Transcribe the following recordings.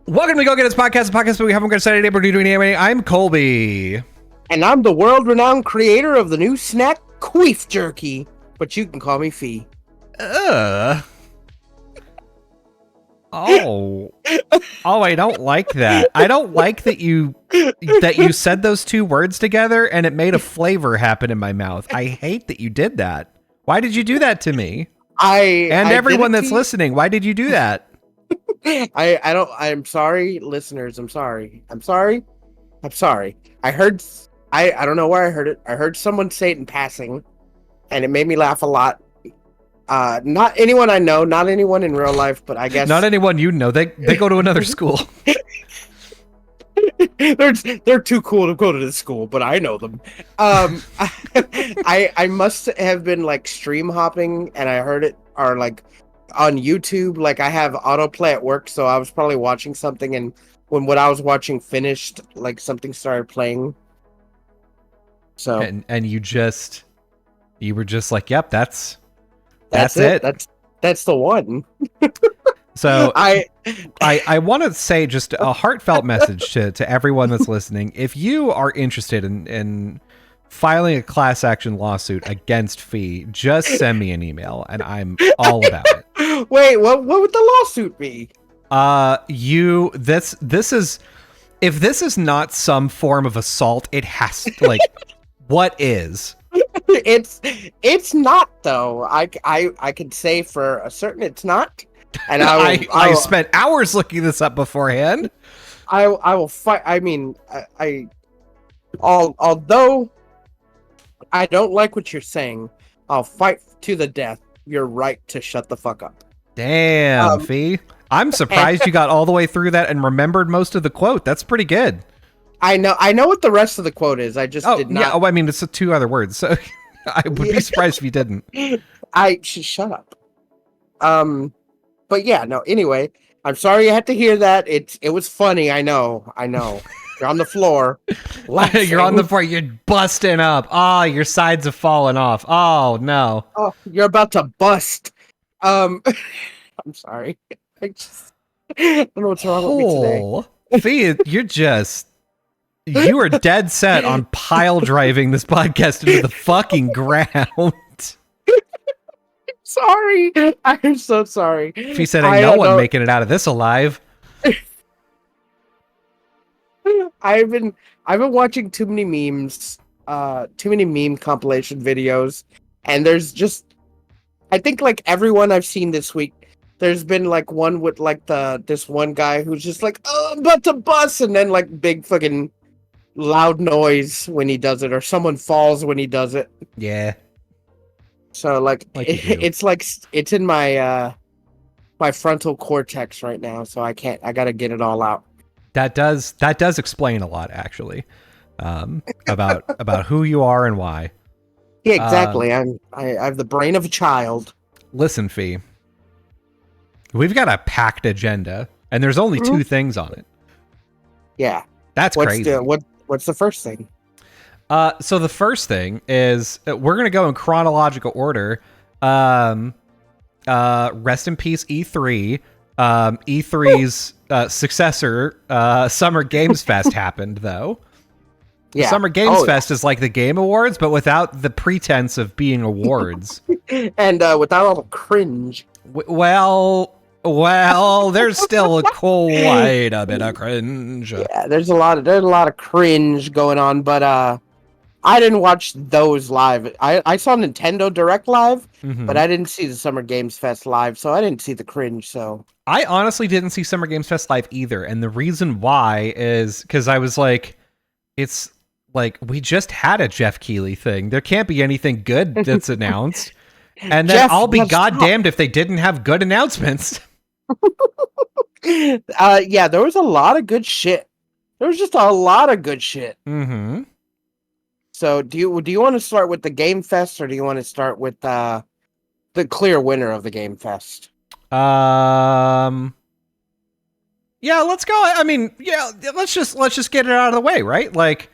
Welcome to Go Gettas podcast, the podcast where we haven't got Saturday, but we're doing anime. I'm Colby. And I'm the world-renowned creator of the new snack, Queef Jerky. But you can call me Fee. Oh, I don't like that. I don't like that you said those two words together and it made a flavor happen in my mouth. I hate that you did that. Why did you do that to me? And everyone that's listening, why did you do that? I'm sorry, listeners. I'm sorry. I don't know where I heard it. I heard someone say it in passing, and it made me laugh a lot. Not anyone I know, not anyone in real life, but I guess not anyone you know. They go to another school. They're too cool to go to this school, but I know them. I must have been like stream hopping, and I heard it, or like on YouTube. Like I have autoplay at work, so I was probably watching something, and when what I was watching finished, like something started playing. So and you were just like, yep, that's it. That's the one. So I want to say just a heartfelt message to everyone that's listening. If you are interested in filing a class action lawsuit against Fee, just send me an email and I'm all about it. Wait, what would the lawsuit be? This is, if this is not some form of assault, it has to, like, what is? It's not though. I could say for a certain it's not. And I spent hours looking this up beforehand. I will fight. I mean, although I don't like what you're saying, I'll fight to the death your right to shut the fuck up. Damn, Fee. I'm surprised you got all the way through that and remembered most of the quote. That's pretty good. I know what the rest of the quote is. I just did not. Yeah. Oh, I mean, it's two other words, so I would be surprised if you didn't. Shut up. But yeah, no. Anyway, I'm sorry you had to hear that. It was funny. I know. You're on the floor. You're on the floor. You're busting up. Oh, your sides have fallen off. Oh no. Oh, you're about to bust. I'm sorry. I don't know what's wrong with me Fee, today. you are dead set on pile driving this podcast into the fucking ground. Sorry. I'm so sorry. Fee said, ain't no one making it out of this alive. I've been watching too many memes, too many meme compilation videos, and there's just, I think like everyone I've seen this week, there's been like one with like this one guy who's just like, oh, I'm about to bust, and then like big fucking loud noise when he does it, or someone falls when he does it. Yeah. So like it's like it's in my my frontal cortex right now, so I gotta get it all out. That does explain a lot, actually, about who you are and why. Yeah, exactly. I have the brain of a child. Listen, Fee, we've got a packed agenda, and there's only two things on it. Yeah, that's crazy. What's the first thing? So the first thing is we're gonna go in chronological order. Rest in peace, E3. E3's successor, Summer Games Fest, happened though. Yeah. Summer Games Fest is like the Game Awards, but without the pretense of being awards, and without all the cringe. Well, there's still quite a bit of cringe. Yeah, there's a lot of cringe going on, but I didn't watch those live. I saw Nintendo Direct live, but I didn't see the Summer Games Fest live, so I didn't see the cringe. So I honestly didn't see Summer Games Fest live either, and the reason why is because I was like, it's like we just had a Jeff Keighley thing. There can't be anything good that's announced, and then I'll be goddamned if they didn't have good announcements. Yeah, there was a lot of good shit. There was just a lot of good shit. Mm-hmm. So do you want to start with the Game Fest, or do you want to start with the clear winner of the Game Fest? Yeah, let's go. I mean, yeah, let's just get it out of the way, right? Like,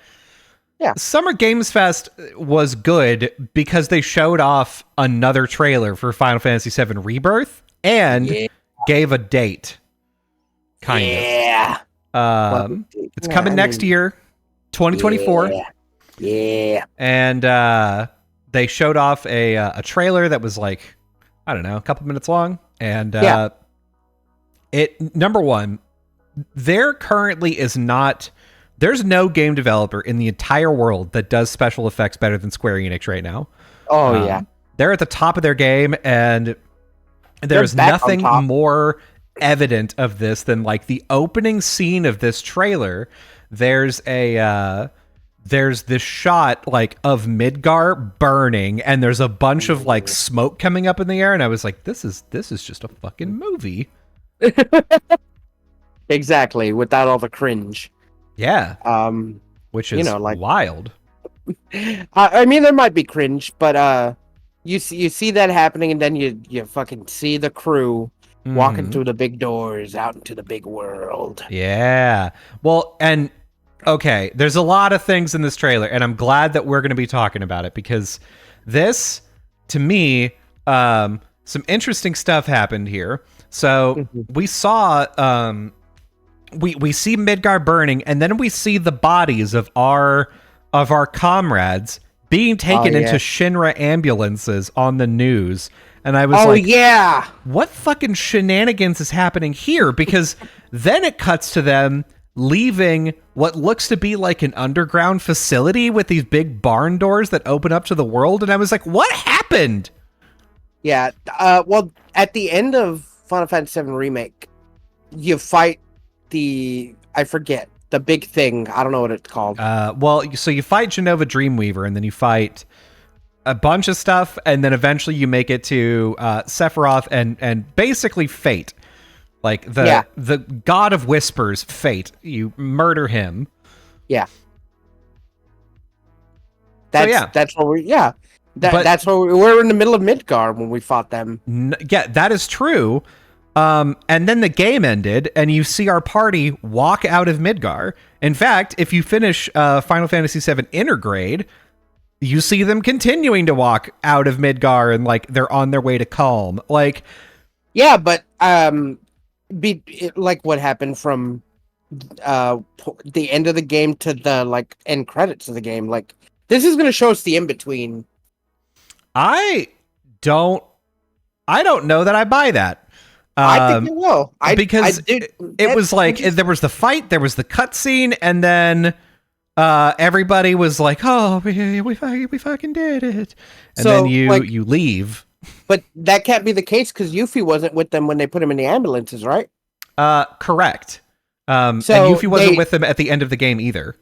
yeah, Summer Games Fest was good because they showed off another trailer for Final Fantasy VII Rebirth and gave a date. Kind of. Well, It's yeah, coming I next mean, year, 2024, yeah, yeah, and they showed off a trailer that was like, I don't know, a couple minutes long, and yeah. it number one, there currently is not. There's no game developer in the entire world that does special effects better than Square Enix right now. Oh yeah, They're at the top of their game, and they're there's back on nothing top. more evident of this than like the opening scene of this trailer. There's there's this shot like of Midgar burning, and there's a bunch of like smoke coming up in the air, and I was like, this is just a fucking movie. Exactly, without all the cringe. Yeah, Um, which you is know, like wild. I mean, there might be cringe, but you see that happening, and then you fucking see the crew walking Mhm. through the big doors out into the big world. Yeah. Well, and okay, there's a lot of things in this trailer, and I'm glad that we're going to be talking about it because this, to me, some interesting stuff happened here. So we saw, we see Midgar burning, and then we see the bodies of our comrades being taken into Shinra ambulances on the news. And I was like, yeah, what fucking shenanigans is happening here? Because then it cuts to them leaving what looks to be like an underground facility with these big barn doors that open up to the world. And I was like, what happened? yeah. Well, at the end of Final Fantasy VII Remake, you fight I forget the big thing. I don't know what it's called. Well, so you fight Genova Dreamweaver, and then you fight a bunch of stuff, and then eventually you make it to Sephiroth and basically Fate. Like the god of whispers, Fate. You murder him. Yeah. That's where we that's where we were in the middle of Midgar when we fought them. Yeah, that is true. And then the game ended, and you see our party walk out of Midgar. In fact, if you finish Final Fantasy VII Intergrade, you see them continuing to walk out of Midgar, and like they're on their way to Calm. Like, yeah, but like what happened from the end of the game to the like end credits of the game. Like this is going to show us the in between. I don't know that I buy that. I think it will. Because it was like there was the fight, there was the cutscene, and then everybody was like, "Oh, we fucking did it," and then you leave. But that can't be the case because Yuffie wasn't with them when they put him in the ambulances, right? Correct. And Yuffie wasn't with them at the end of the game either.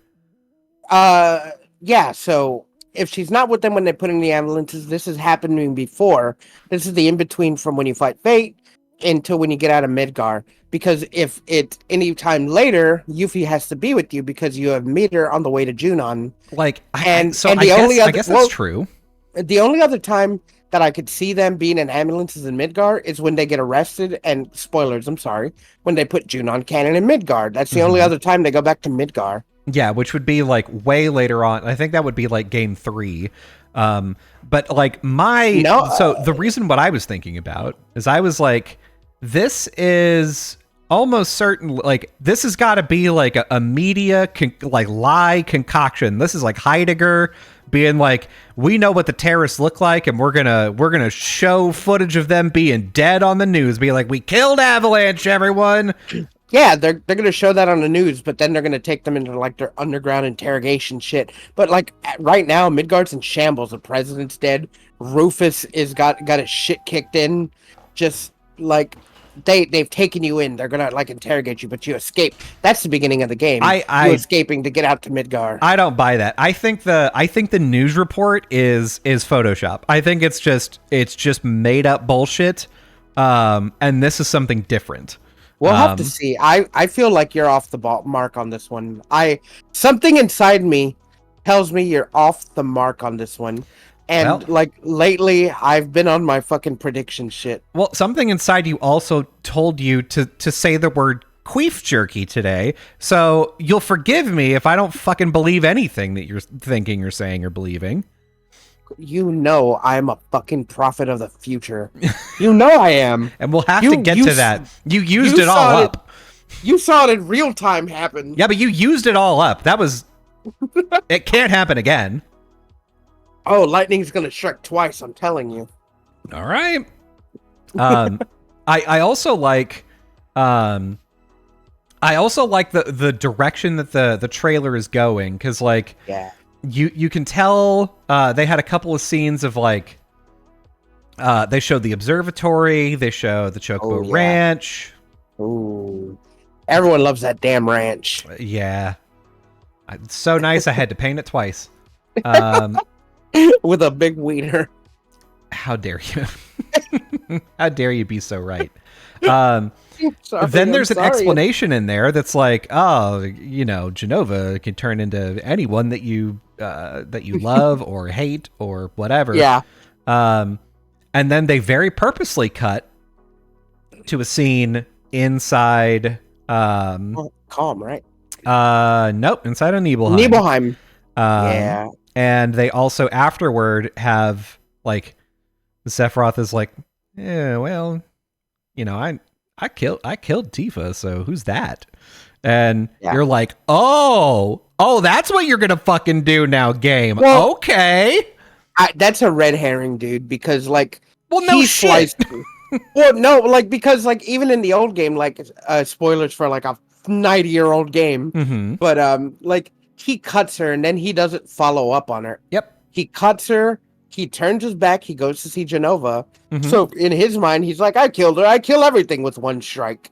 Yeah. So if she's not with them when they put him in the ambulances, this is happening before. This is the in between from when you fight Fate until when you get out of Midgar. Because if it's any time later, Yuffie has to be with you because you have Meter on the way to Junon. Like, I guess that's true. The only other time that I could see them being in ambulances in Midgar is when they get arrested, and spoilers, I'm sorry, when they put Junon Cannon in Midgar. That's the only other time they go back to Midgar. Yeah, which would be like way later on. I think that would be like game 3. But like so the reason what I was thinking about is I was like, this is almost certain, like this has got to be like a media lie concoction. This is like Heidegger being like, we know what the terrorists look like, and we're gonna show footage of them being dead on the news, be like, we killed Avalanche, everyone. Yeah, they're gonna show that on the news, but then they're gonna take them into like their underground interrogation shit. But like right now, Midgard's in shambles. The president's dead. Rufus is got his shit kicked in. Just like they've taken you in. They're gonna like interrogate you, but you escape. That's the beginning of the game. You escaping to get out to Midgar. I don't buy that. I think the news report is Photoshop. I think it's just made up bullshit. And this is something different. We'll have to see. I feel like you're off the mark on this one. Something inside me tells me you're off the mark on this one. And like lately, I've been on my fucking prediction shit. Well, something inside you also told you to say the word queef jerky today. So you'll forgive me if I don't fucking believe anything that you're thinking or saying or believing. You know I'm a fucking prophet of the future. You know I am. And we'll have to get to that. You used it all up. You saw it in real time happen. Yeah, but you used it all up. That was... It can't happen again. Oh, lightning's gonna strike twice, I'm telling you. All right. I also like... I also like the direction that the trailer is going, because like you can tell they had a couple of scenes of like they showed the observatory, they show the Chocobo Ranch. Ooh, everyone loves that damn ranch. Yeah, it's so nice. I had to paint it twice. With a big wiener. How dare you? How dare you be so right? Sorry, There's an explanation in there that's like, oh, you know, Genova can turn into anyone that you love or hate or whatever. Yeah. And then they very purposely cut to a scene inside. Calm, right? Nope, inside of Nibelheim. Nibelheim. Yeah. And they also afterward have like Sephiroth is like, yeah, well, you know, I killed Tifa, so who's that? And you're like, oh, that's what you're gonna fucking do now, game. Well, okay. That's a red herring, dude, because like, well, no shit. Well, no, like, because like even in the old game, like spoilers for like a 90-year-old game, but like he cuts her and then he doesn't follow up on her. Yep. He cuts her. He turns his back. He goes to see Genova. So in his mind, he's like, I killed her. I kill everything with one strike.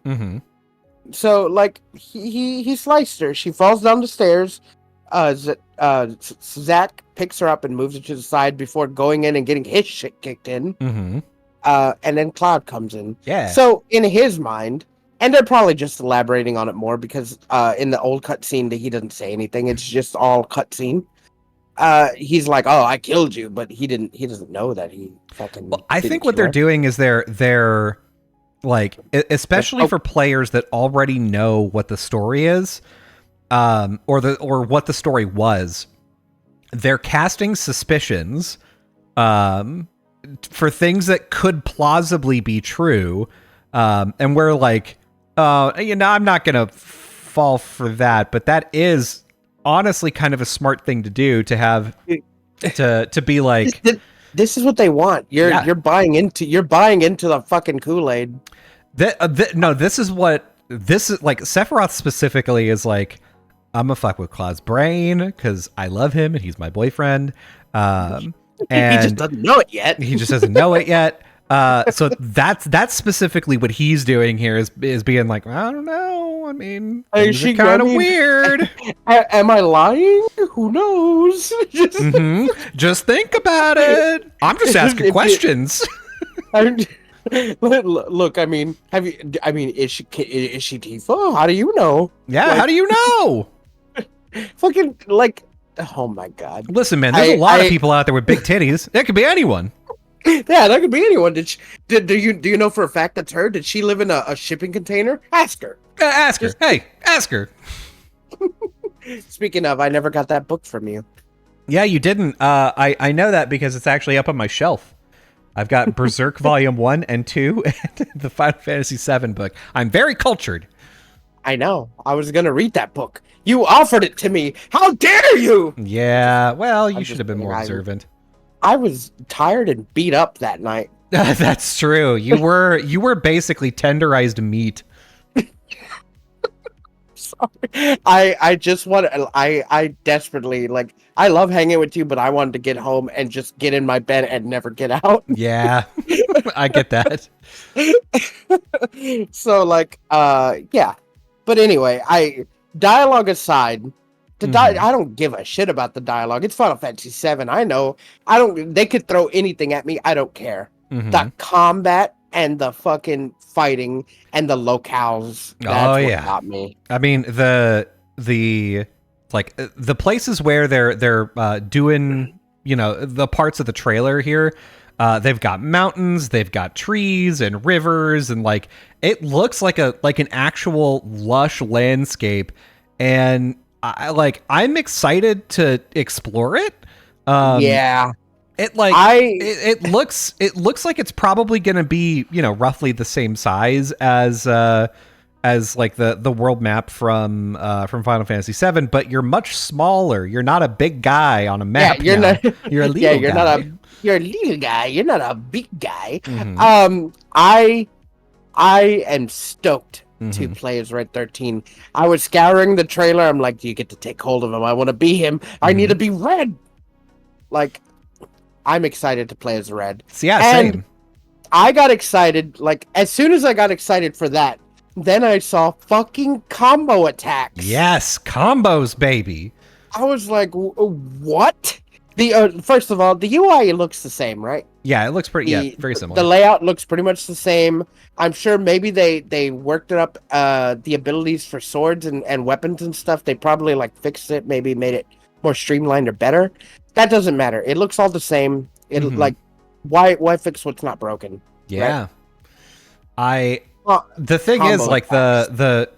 So like he sliced her. She falls down the stairs. Zack picks her up and moves her to the side before going in and getting his shit kicked in. And then Cloud comes in. Yeah. So in his mind, and they're probably just elaborating on it more because in the old cutscene he doesn't say anything. It's just all cutscene. He's like, oh, I killed you, but he doesn't know that he fucking. Well, I think what they're doing is they're like, especially for players that already know what the story is, or what the story was, they're casting suspicions, for things that could plausibly be true, and we're like, you know, I'm not gonna fall for that, but that is honestly kind of a smart thing to do, to have to be like, this is what they want. You're buying into the fucking Kool-Aid. No, this is like Sephiroth specifically is like, I'm gonna fuck with Cloud's brain because I love him and he's my boyfriend. And he just doesn't know it yet. He just doesn't know it yet. So that's specifically what he's doing here, is being like, I don't know. I mean, things are kind of weird. Am I lying? Who knows? Just think about it. I'm just asking questions. Look, I mean, is she Tifa? How do you know? Yeah, how do you know? Fucking like, oh my god. Listen, man, there's a lot of people out there with big titties. It could be anyone. Yeah, that could be anyone. Do you know for a fact that's her? Did she live in a shipping container? Ask her. Ask her. Hey, ask her. Speaking of, I never got that book from you. Yeah, you didn't. I know that because it's actually up on my shelf. I've got Berserk Volume 1 and 2 and the Final Fantasy VII book. I'm very cultured. I know. I was going to read that book. You offered it to me. How dare you? Yeah, well, you should have been more observant. I was tired and beat up that night. That's true. You were basically tenderized meat. Sorry. I desperately, like, I love hanging with you, but I wanted to get home and just get in my bed and never get out. Yeah. I get that. So like, yeah. But anyway, dialogue aside, I don't give a shit about the dialogue. It's Final Fantasy VII. I know. They could throw anything at me. I don't care. The combat and the fucking fighting and the locales. That's what got me. I mean, the like the places where they're doing, you know, the parts of the trailer here. They've got mountains, they've got trees and rivers, and like it looks like an actual lush landscape, and I'm excited to explore it. Yeah. It looks like it's probably going to be, you know, roughly the same size as as like the world map from Final Fantasy VII, but you're much smaller. You're not a big guy on a Yeah, map you're now. not. You're a Yeah, little guy. you're a little guy. You're not a big guy. Mm-hmm. I am stoked to Mm-hmm. play as Red 13. I was scouring the trailer. I'm like, do you get to take hold of him? I want to be him. I need Mm-hmm. to be Red. Like, I'm excited to play as Red. So yeah, And same. I got excited. Like, as soon as I got excited for that, then I saw fucking combo attacks. Yes, combos, baby. I was like, what? The first of all, the UI looks the same, right? Yeah, it looks pretty. Yeah, very The similar. layout looks pretty much the same. I'm sure maybe they worked it up. The abilities for swords and weapons and stuff. They probably like fixed it, maybe made it more streamlined or better. That doesn't matter. It looks all the same. It like why fix what's not broken? Yeah. Right? The thing Combo is, like attacks.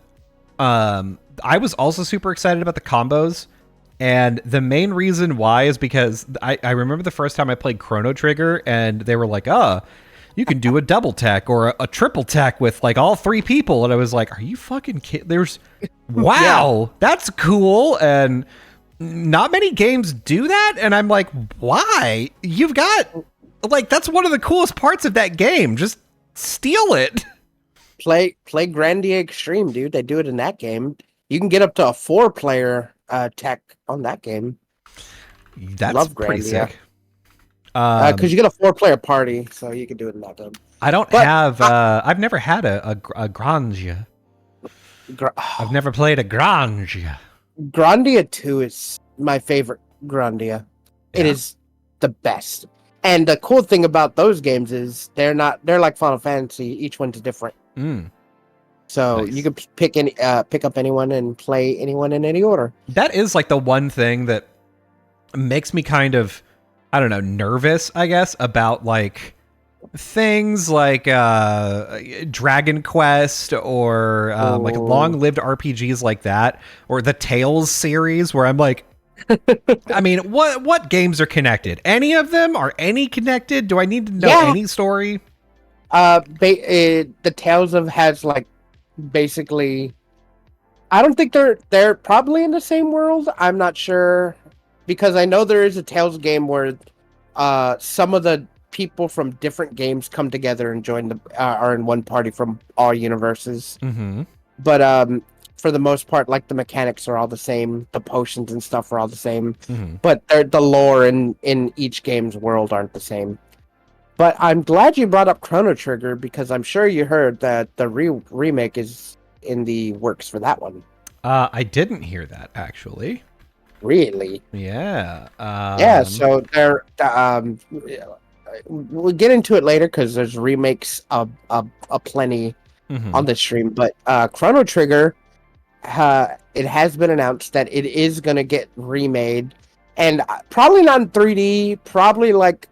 I was also super excited about the combos, and the main reason why is because I remember the first time I played Chrono Trigger, and they were like, you can do a double tack or a triple tack with like all three people, and I was like, are you fucking kidding? Wow, that's cool, and not many games do that, and I'm like, why? You've got like that's one of the coolest parts of that game. Just steal it. Play Grandia Extreme, dude. They do it in that game. You can get up to a 4-player tech on that game. That's Love pretty Grandia. sick. Because you get a 4-player party, so you can do it in that game. I don't have. I've never had a Grandia. I've never played a Grandia. Grandia 2 is my favorite Grandia. It is the best. And the cool thing about those games is they're like Final Fantasy. Each one's different. So Nice. you can pick up anyone and play anyone in any order. That is like the one thing that makes me kind of, I don't know, nervous, I guess, about like things like Dragon Quest or like long-lived RPGs like that, or the Tales series, where I'm like, I mean, what games are connected? Any of them? Are any connected? Do I need to know any story? The Tales of has like basically, I don't think they're probably in the same world. I'm not sure, because I know there is a Tales game where some of the people from different games come together and join are in one party from all universes. But for the most part, like the mechanics are all the same, the potions and stuff are all the same, but the lore in each game's world aren't the same. But I'm glad you brought up Chrono Trigger, because I'm sure you heard that the remake is in the works for that one. I didn't hear that, actually. Really? Yeah. Yeah. So they're we'll get into it later, because there's remakes a plenty on the stream. But Chrono Trigger, it has been announced that it is gonna get remade, and probably not in 3D. Probably like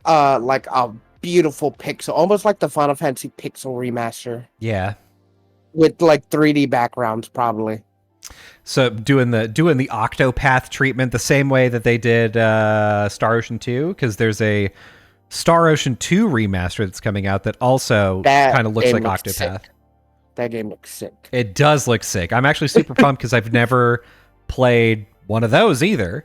a beautiful pixel, almost like the Final Fantasy Pixel remaster. Yeah. With like 3D backgrounds, probably. So doing the Octopath treatment the same way that they did Star Ocean 2, because there's a Star Ocean 2 remaster that's coming out that also kind of looks like Octopath. Sick. That game looks sick. It does look sick. I'm actually super pumped because I've never played one of those either.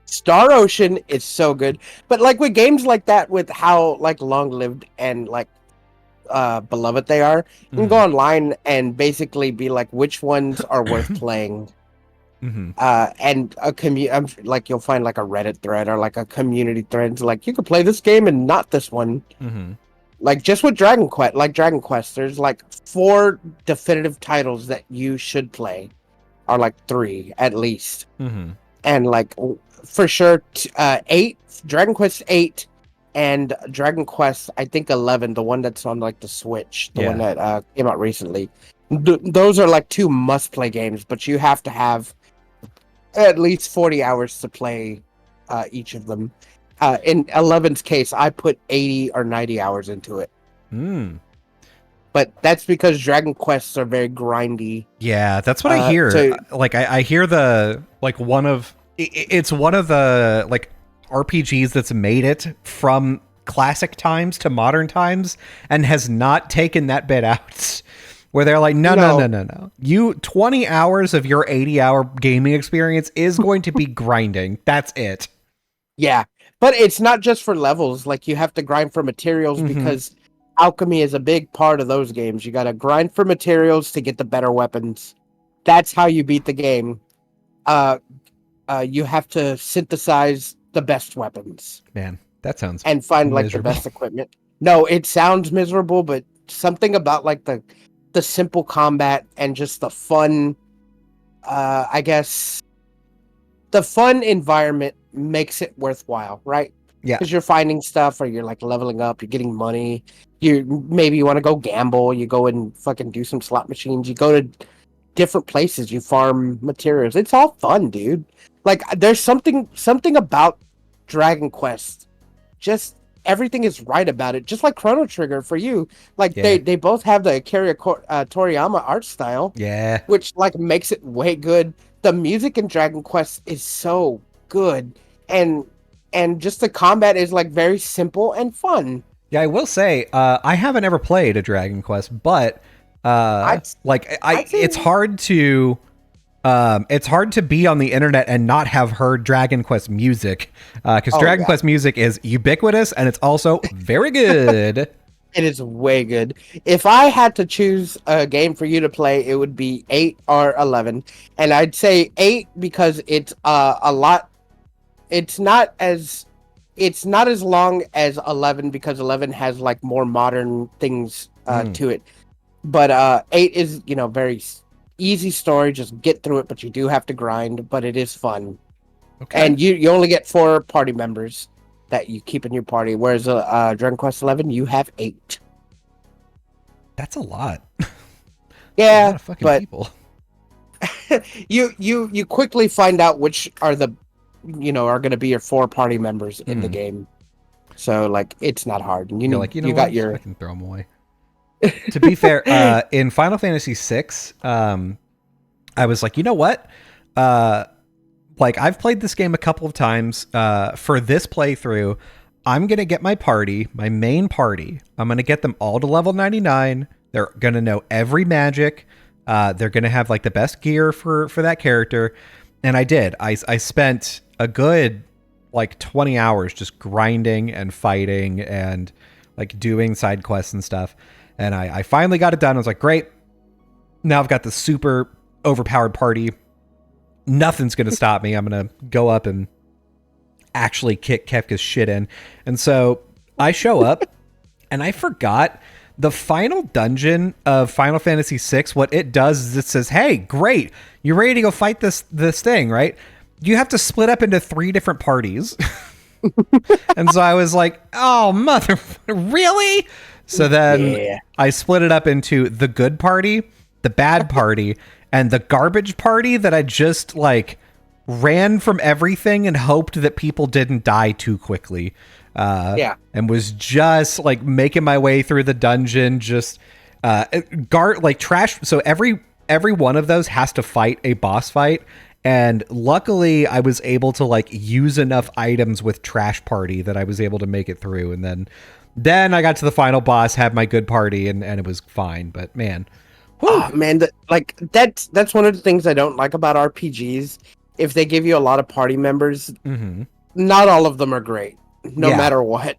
Star Ocean is so good, but like with games like that, with how like long-lived and like beloved they are, you can go online and basically be like, which ones are worth playing. And like you'll find like a Reddit thread or like a community thread, like you could play this game and not this one. Like just with Dragon Quest, there's like 4 definitive titles that you should play, or like 3 at least. And like for sure 8, Dragon Quest 8 and Dragon Quest, I think 11, the one that's on like the Switch, the one that came out recently. Those are like 2 must-play games, but you have to have at least 40 hours to play each of them. In 11's case, I put 80 or 90 hours into it. But that's because Dragon Quests are very grindy. Yeah, that's what I hear. Like I hear it's one of the like RPGs that's made it from classic times to modern times and has not taken that bit out. where they're like, no, no, no, No, no, no. You 20 hours of your 80-hour gaming experience is going to be grinding. That's it. yeah, but it's not just for levels. Like you have to grind for materials Mm-hmm. because alchemy is a big part of those games. You got to grind for materials to get the better weapons. That's how you beat the game. Uh, you have to synthesize the best weapons Man, that sounds and find like the miserable. best equipment. No, it sounds miserable, but something about like the simple combat and just the fun, I guess the fun environment makes it worthwhile, right? Yeah. Because you're finding stuff or you're like leveling up, you're getting money. You want to go gamble, you go and fucking do some slot machines, you go to different places, you farm materials. It's all fun, dude. Like there's something about Dragon Quest. Just everything is right about it. Just like Chrono Trigger for you. Like Yeah. they both have the Akira Toriyama art style, Yeah. which like makes it way good. The music in Dragon Quest is so good, and just the combat is like very simple and fun. Yeah, I will say, I haven't ever played a Dragon Quest, but I'd like I'd say it's hard to be on the internet and not have heard Dragon Quest music, because oh Dragon yeah, Quest music is ubiquitous and it's also very good. it is way good. If I had to choose a game for you to play, it would be 8 or 11, and I'd say 8 because it's a lot. It's not as long as 11 because 11 has like more modern things Mm, to it. But 8 is, very easy story, just get through it, but you do have to grind, but it is fun. okay, And you only get 4 party members that you keep in your party, whereas Dragon Quest 11 you have 8. that's a lot. A lot Yeah, of fucking but people. you quickly find out which are the are going to be your 4 party members in the Mm. game. So like it's not hard. You're like, you know You what? got Just your fucking throw them away. To be fair, in Final Fantasy VI, I was like, you know what? Like I've played this game a couple of times. For this playthrough, I'm gonna get my main party. I'm gonna get them all to level 99. They're gonna know every magic. They're gonna have like the best gear for that character. And I did. I spent a good like 20 hours just grinding and fighting and like doing side quests and stuff. And I finally got it done. I was like, great. Now I've got the super overpowered party. Nothing's going to stop me. I'm going to go up and actually kick Kefka's shit in. And so I show up and I forgot the final dungeon of Final Fantasy VI. What it does is it says, hey, great. You're ready to go fight this thing, right? You have to split up into 3 different parties. And so I was like, oh, mother, really? So then yeah. I split it up into the good party, the bad party, and the garbage party that I just like ran from everything and hoped that people didn't die too quickly. Yeah. And was just like making my way through the dungeon, just like trash. So every one of those has to fight a boss fight. And luckily I was able to like use enough items with Trash Party that I was able to make it through. And then I got to the final boss, had my good party, and it was fine. But man, whew. Oh man, that's one of the things I don't like about RPGs. If they give you a lot of party members, Mm-hmm. not all of them are great, no Yeah. matter what.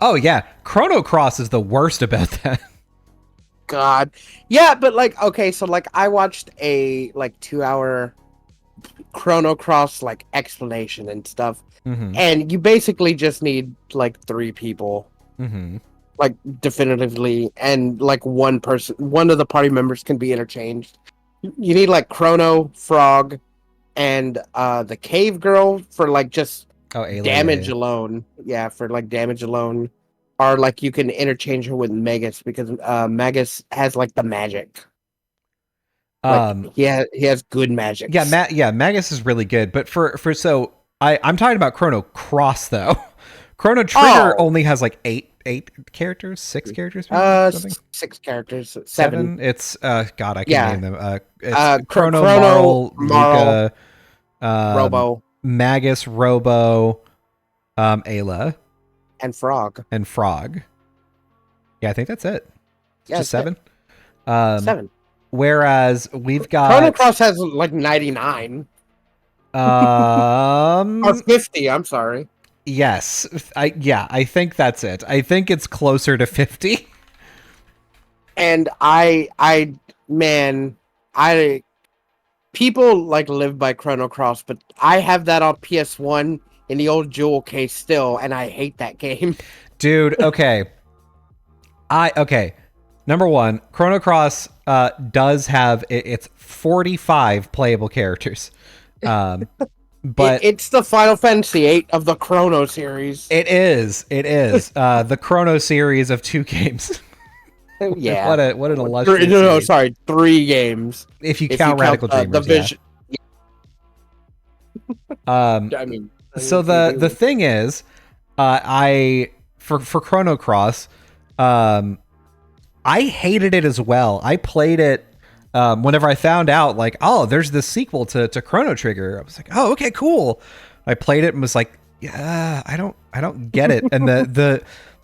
Oh yeah, Chrono Cross is the worst about that. God. Yeah, but like okay, so like I watched a like 2-hour Chrono Cross like explanation and stuff. Mm-hmm. And you basically just need like 3 people, Mm-hmm. like definitively, and like one of the party members can be interchanged. You need like Chrono, Frog, and the Cave Girl for like just Oh, Ayla, damage yeah. alone. Yeah, for like damage alone. Or like you can interchange her with Magus because Magus has like the magic. Like Um, he has good magic. yeah, Magus is really good, but so I'm talking about Chrono Cross though. Chrono Trigger Oh, only has like eight characters, 6 characters, maybe? Something. 6 characters, 7. 7. It's God, I can Yeah. name them. It's Chrono, Chrono, Marl, Marl, Luca, Robo, Magus, Robo, Ayla, and Frog. and Frog. Yeah, I think that's it. Yeah, Just that's 7. 7. Whereas we've Chrono got Cross has like 99 or um 50. I'm sorry. yes, I think that's it. I think it's closer to 50. And man, I people like live by Chrono Cross, but I have that on PS1 in the old jewel case still, and I hate that game. Dude, okay. Okay. Number one, Chrono Cross does have it's 45 playable characters. Um, but It's the Final Fantasy VIII of the Chrono series. it is. It is. The Chrono series of 2 games. Yeah. What an illustrious No, series. sorry, 3 games. If you count Radical Dreamers, the Vision. Yeah. I mean, So the thing is, I for Chrono Cross, I hated it as well. I played it whenever I found out, like, oh, there's this sequel to Chrono Trigger. I was like, oh, okay, cool. I played it and was like, yeah, I don't get it. And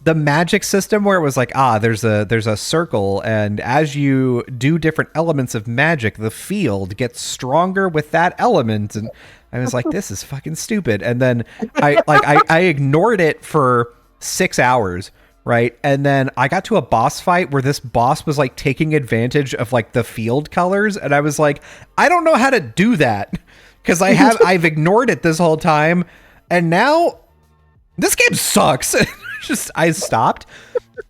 the magic system where it was like, there's a circle, and as you do different elements of magic, the field gets stronger with that element. And I was like, this is fucking stupid. And then I ignored it for 6 hours. Right. And then I got to a boss fight where this boss was like taking advantage of like the field colors. And I was like, I don't know how to do that because I've ignored it this whole time. And now this game sucks. I stopped.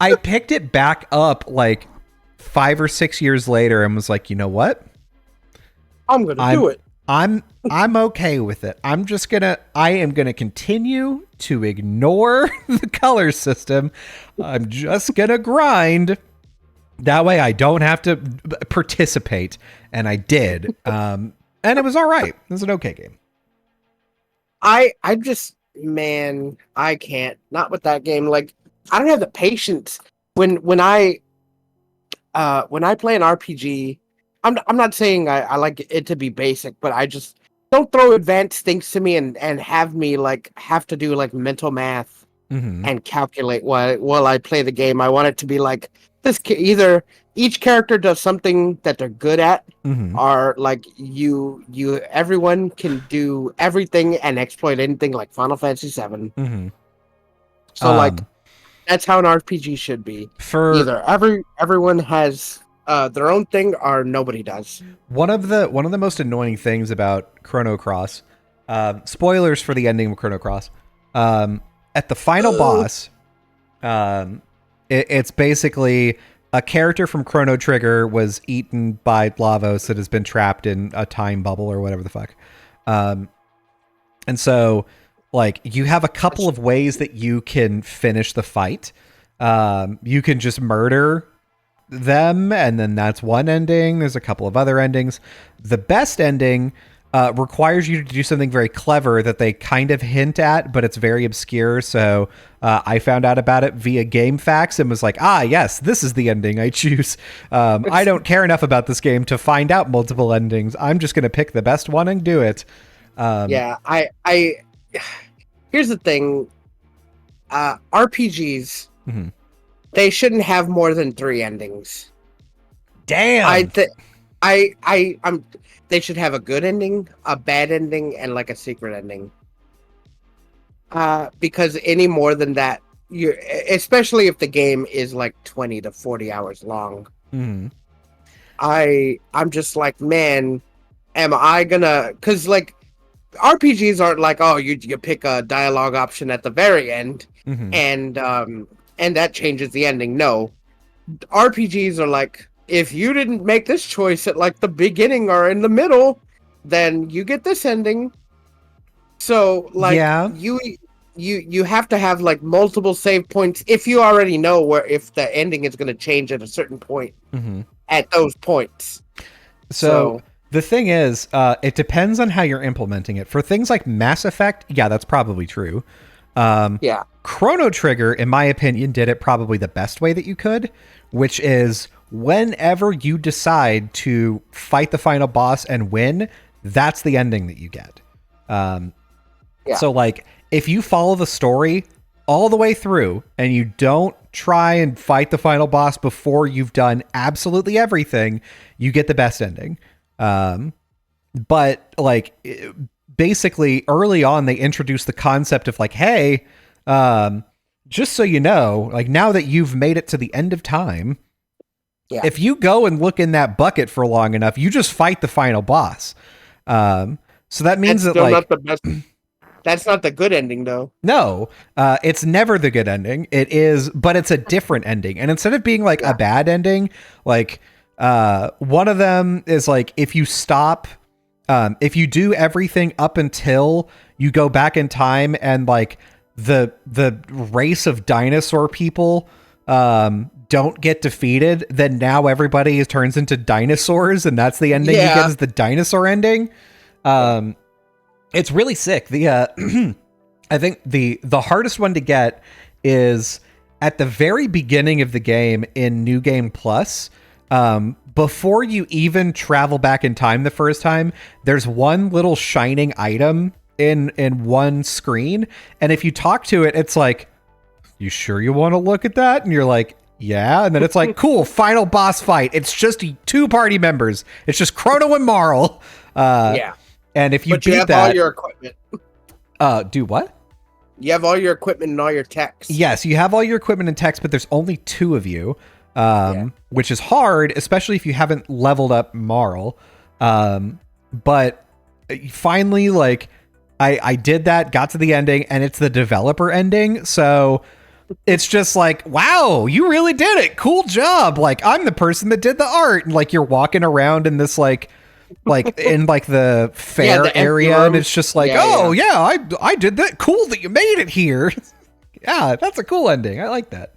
I picked it back up like 5 or 6 years later and was like, you know what? I'm going to do it. I'm okay with it. I am gonna continue to ignore the color system. I'm just gonna grind. That way I don't have to participate. And I did. And it was all right. It was an okay game. I man, I can't. Not with that game. Like, I don't have the patience when I play an RPG. I'm not saying I like it to be basic, but I just don't throw advanced things to me and have me like have to do like mental math and calculate while I play the game. I want it to be like this. Either each character does something that they're good at, or like everyone can do everything and exploit anything, like Final Fantasy VII. So like that's how an RPG should be. Either everyone has their own thing or nobody does. One of the most annoying things about Chrono Cross, spoilers for the ending of Chrono Cross, at the final boss, it's basically a character from Chrono Trigger was eaten by Lavos that has been trapped in a time bubble or whatever the fuck. And so like you have a couple of ways that you can finish the fight. You can just murder them, and then that's one ending. There's a couple of other endings. The best ending requires you to do something very clever that they kind of hint at, but it's very obscure. So I found out about it via GameFAQs and was like, yes, this is the ending I choose. I don't care enough about this game to find out multiple endings. I'm just going to pick the best one and do it. Yeah, I here's the thing. RPGs, they shouldn't have more than 3 endings. Damn. They should have a good ending, a bad ending, and like a secret ending. Because any more than that, especially if the game is like 20 to 40 hours long, I'm just like, man, am I gonna? Because like RPGs aren't like, oh, you pick a dialogue option at the very end, and that changes the ending. No, RPGs are like, if you didn't make this choice at like the beginning or in the middle, then you get this ending. So like, you have to have like multiple save points if you already know if the ending is going to change at a certain point at those points. So the thing is, it depends on how you're implementing it. For things like Mass Effect, yeah, that's probably true. Chrono Trigger, in my opinion, did it probably the best way that you could, which is whenever you decide to fight the final boss and win, that's the ending that you get. So like if you follow the story, all the way through and you don't try and fight the final boss before you've done absolutely everything, you get the best ending. But like basically early on they introduced the concept of like, hey, just so you know, like now that you've made it to the end of time, if you go and look in that bucket for long enough, you just fight the final boss. So that means That's that like not the best. That's not the good ending though. no, it's never the good ending. It is, but it's a different ending. And instead of being like a bad ending, like one of them is like if you stop, if you do everything up until you go back in time and like the race of dinosaur people don't get defeated, then now everybody turns into dinosaurs, and that's the ending you get is the dinosaur ending. It's really sick. The I think the hardest one to get is at the very beginning of the game in New Game Plus. Before you even travel back in time the first time, there's one little shining item in one screen, and if you talk to it, it's like, "You sure you want to look at that?" And you're like, "Yeah." And then it's like, "Cool, final boss fight. It's just 2 party members. It's just Chrono and Marl." And if you beat you have that, all your equipment. Do what? You have all your equipment and all your techs. Yes, you have all your equipment and techs, but there's only 2 of you, which is hard, especially if you haven't leveled up Marl. But finally, like, I did that, got to the ending, and it's the developer ending, so it's just like, wow, you really did it. Cool job. Like, I'm the person that did the art. And, like, you're walking around in this, like in like the fair the area, and it's just like, I did that. Cool that you made it here. Yeah, that's a cool ending. I like that.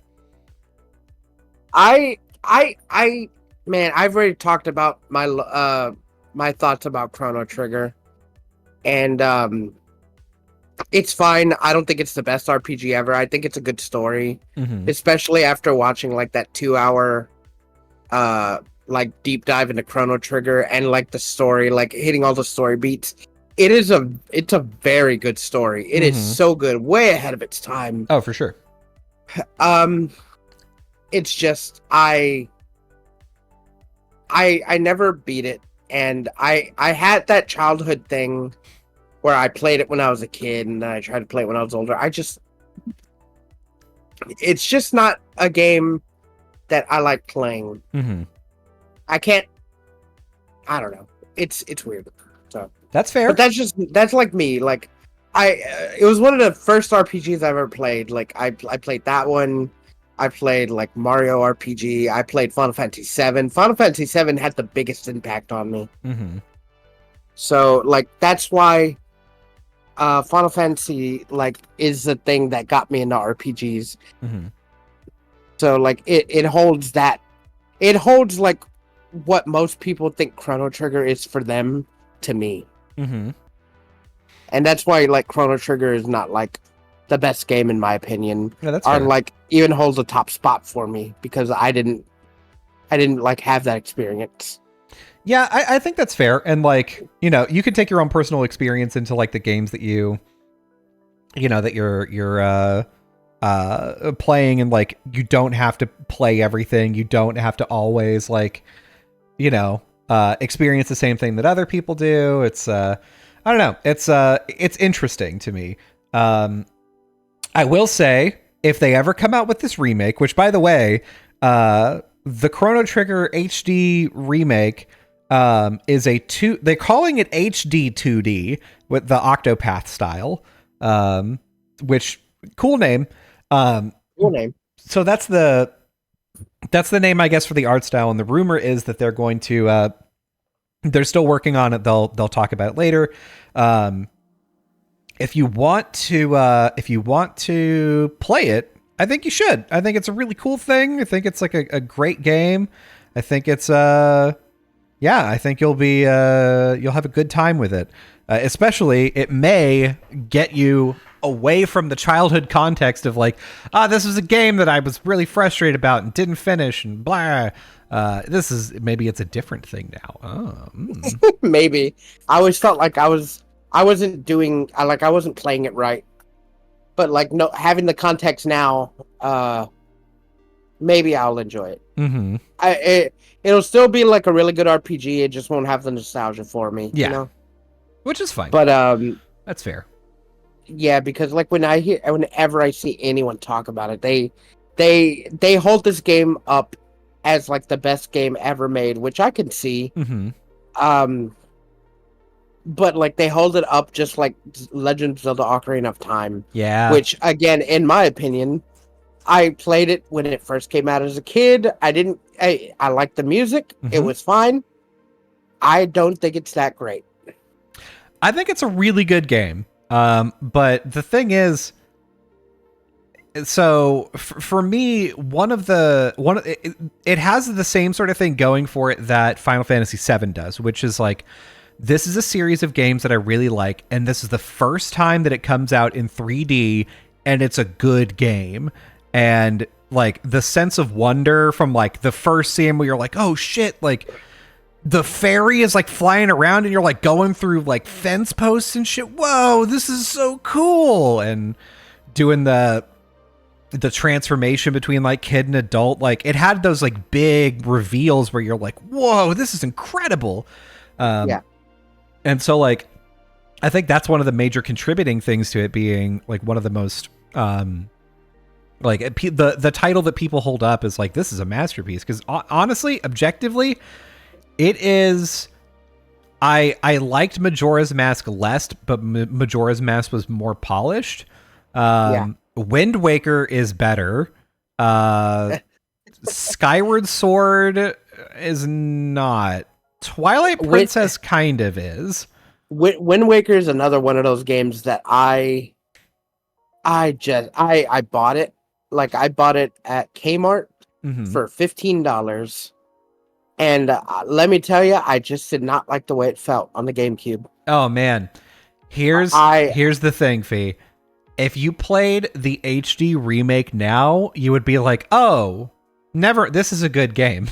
Man, I've already talked about my my thoughts about Chrono Trigger, and it's fine. I don't think it's the best RPG ever. I think it's a good story, especially after watching like that 2-hour like deep dive into Chrono Trigger and like the story, like hitting all the story beats. It's a very good story. It is so good, way ahead of its time. Oh, for sure. It's just I never beat it, and I had that childhood thing where I played it when I was a kid and then I tried to play it when I was older. It's just not a game that I like playing. I don't know. It's weird. So that's fair. But that's like me. Like it was one of the first RPGs I ever played. Like I played that one. I played like Mario RPG. I played Final Fantasy VII. Final Fantasy VII had the biggest impact on me. So like that's why Final Fantasy like is the thing that got me into RPGs. So like it holds that. It holds like what most people think Chrono Trigger is for them to me. And that's why like Chrono Trigger is not like the best game in my opinion. Yeah, that's or fair. like even holds a top spot for me because I didn't like have that experience. Yeah, I think that's fair. And like, you know, you can take your own personal experience into like the games that you're playing, and like you don't have to play everything. You don't have to always like, you know, experience the same thing that other people do. It's I don't know. It's interesting to me. I will say, if they ever come out with this remake, which by the way, the Chrono Trigger HD remake is they're calling it HD 2D with the Octopath style, which cool name. Cool name. So that's the name, I guess, for the art style. And the rumor is that they're going to, they're still working on it. They'll talk about it later. If you want to play it, I think you should. I think it's a really cool thing. I think it's like a great game. I think it's I think you'll have a good time with it. Especially, it may get you away from the childhood context of like, this was a game that I was really frustrated about and didn't finish and blah. Maybe it's a different thing now. Maybe. I always felt like I wasn't playing it right. but like no having the context now, maybe I'll enjoy it. Mm-hmm. It'll still be like a really good RPG. It just won't have the nostalgia for me. Yeah. You know? Which is fine. But that's fair. yeah, because like whenever I see anyone talk about it, they hold this game up as like the best game ever made, which I can see. Mm-hmm. But like they hold it up just like Legend of Zelda: Ocarina of Time. Yeah. Which again, in my opinion, I played it when it first came out as a kid. I liked the music. Mm-hmm. It was fine. I don't think it's that great. I think it's a really good game. But the thing is, so for me, it has the same sort of thing going for it that Final Fantasy VII does, which is like, this is a series of games that I really like, and this is the first time that it comes out in 3D, and it's a good game. And like the sense of wonder from like the first scene where you're like, oh shit, like the fairy is like flying around and you're like going through like fence posts and shit. Whoa, this is so cool. And doing the transformation between like kid and adult, like it had those like big reveals where you're like, whoa, this is incredible. Yeah. And so like, I think that's one of the major contributing things to it being like one of the most, like the title that people hold up is like, this is a masterpiece. Cause honestly, objectively, it is. I liked Majora's Mask less, but Majora's Mask was more polished. Wind Waker is better. Skyward Sword is not. Twilight Princess kind of is. Wind Waker is another one of those games that I bought it. Like I bought it at Kmart for $15. And let me tell you, I just did not like the way it felt on the GameCube. Oh man. Here's the thing, Fee. If you played the HD remake now, you would be like, "Oh, never. This is a good game."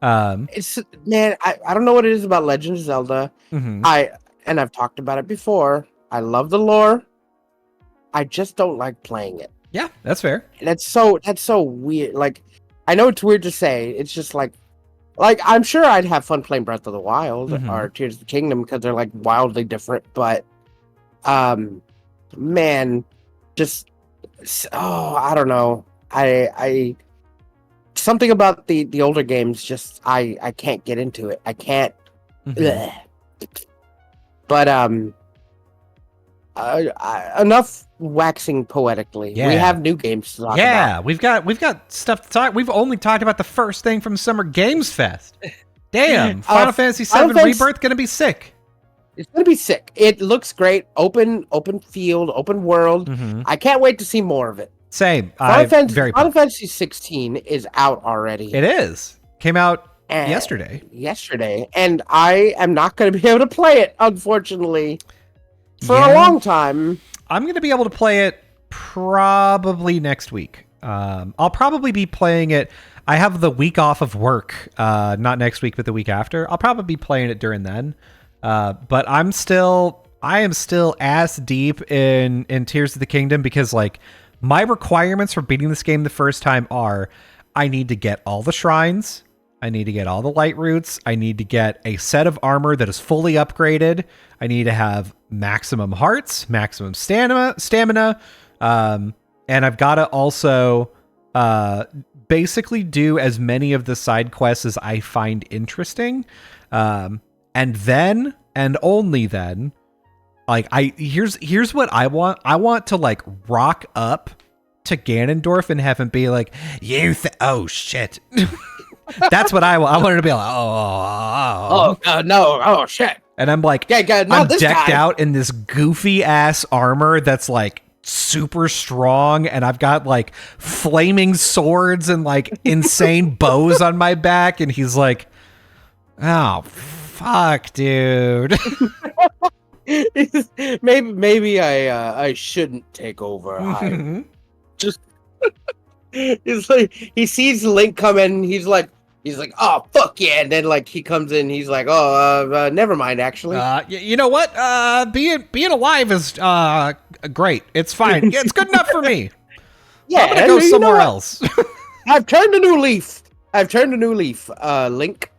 It's man, I don't know what it is about Legend of Zelda. I've talked about it before. I love the lore. I just don't like playing it. Yeah, that's fair. That's so weird. Like, I know it's weird to say. It's just like I'm sure I'd have fun playing Breath of the Wild or Tears of the Kingdom because they're like wildly different. But, man, just I don't know. I something about the older games just I can't get into it. I can't. But enough waxing poetically. Yeah. We have new games to talk about. Yeah, we've got stuff to talk. We've only talked about the first thing from Summer Games Fest. Damn, Final Fantasy VII Rebirth gonna be sick. It's gonna be sick. It looks great. Open field, open world. I can't wait to see more of it. Same. Final Fantasy 16 is out already. It is. Came out yesterday. And I am not going to be able to play it, unfortunately, for a long time. I'm going to be able to play it probably next week. I'll probably be playing it. I have the week off of work, not next week, but the week after. I'll probably be playing it during then. But I am still ass deep in Tears of the Kingdom because like my requirements for beating this game the first time are I need to get all the shrines. I need to get all the light roots. I need to get a set of armor that is fully upgraded. I need to have maximum hearts, maximum stamina. And I've got to also basically do as many of the side quests as I find interesting. And then, and only then, like here's what I want. I want to like rock up to Ganondorf in heaven, be like, oh shit. That's what I want. I wanted to be like, no, oh shit. And I'm like, I'm decked out in this goofy ass armor that's like super strong, and I've got like flaming swords and like insane bows on my back, and he's like, oh fuck, dude. maybe I shouldn't take over. Just it's like he sees Link come in, he's like, He's like, oh fuck yeah, and then like he comes in, he's like, oh, never mind, actually. You know what? Being alive is great. It's fine. Yeah, it's good enough for me. Yeah, I'm gonna go somewhere else. I've turned a new leaf. Link,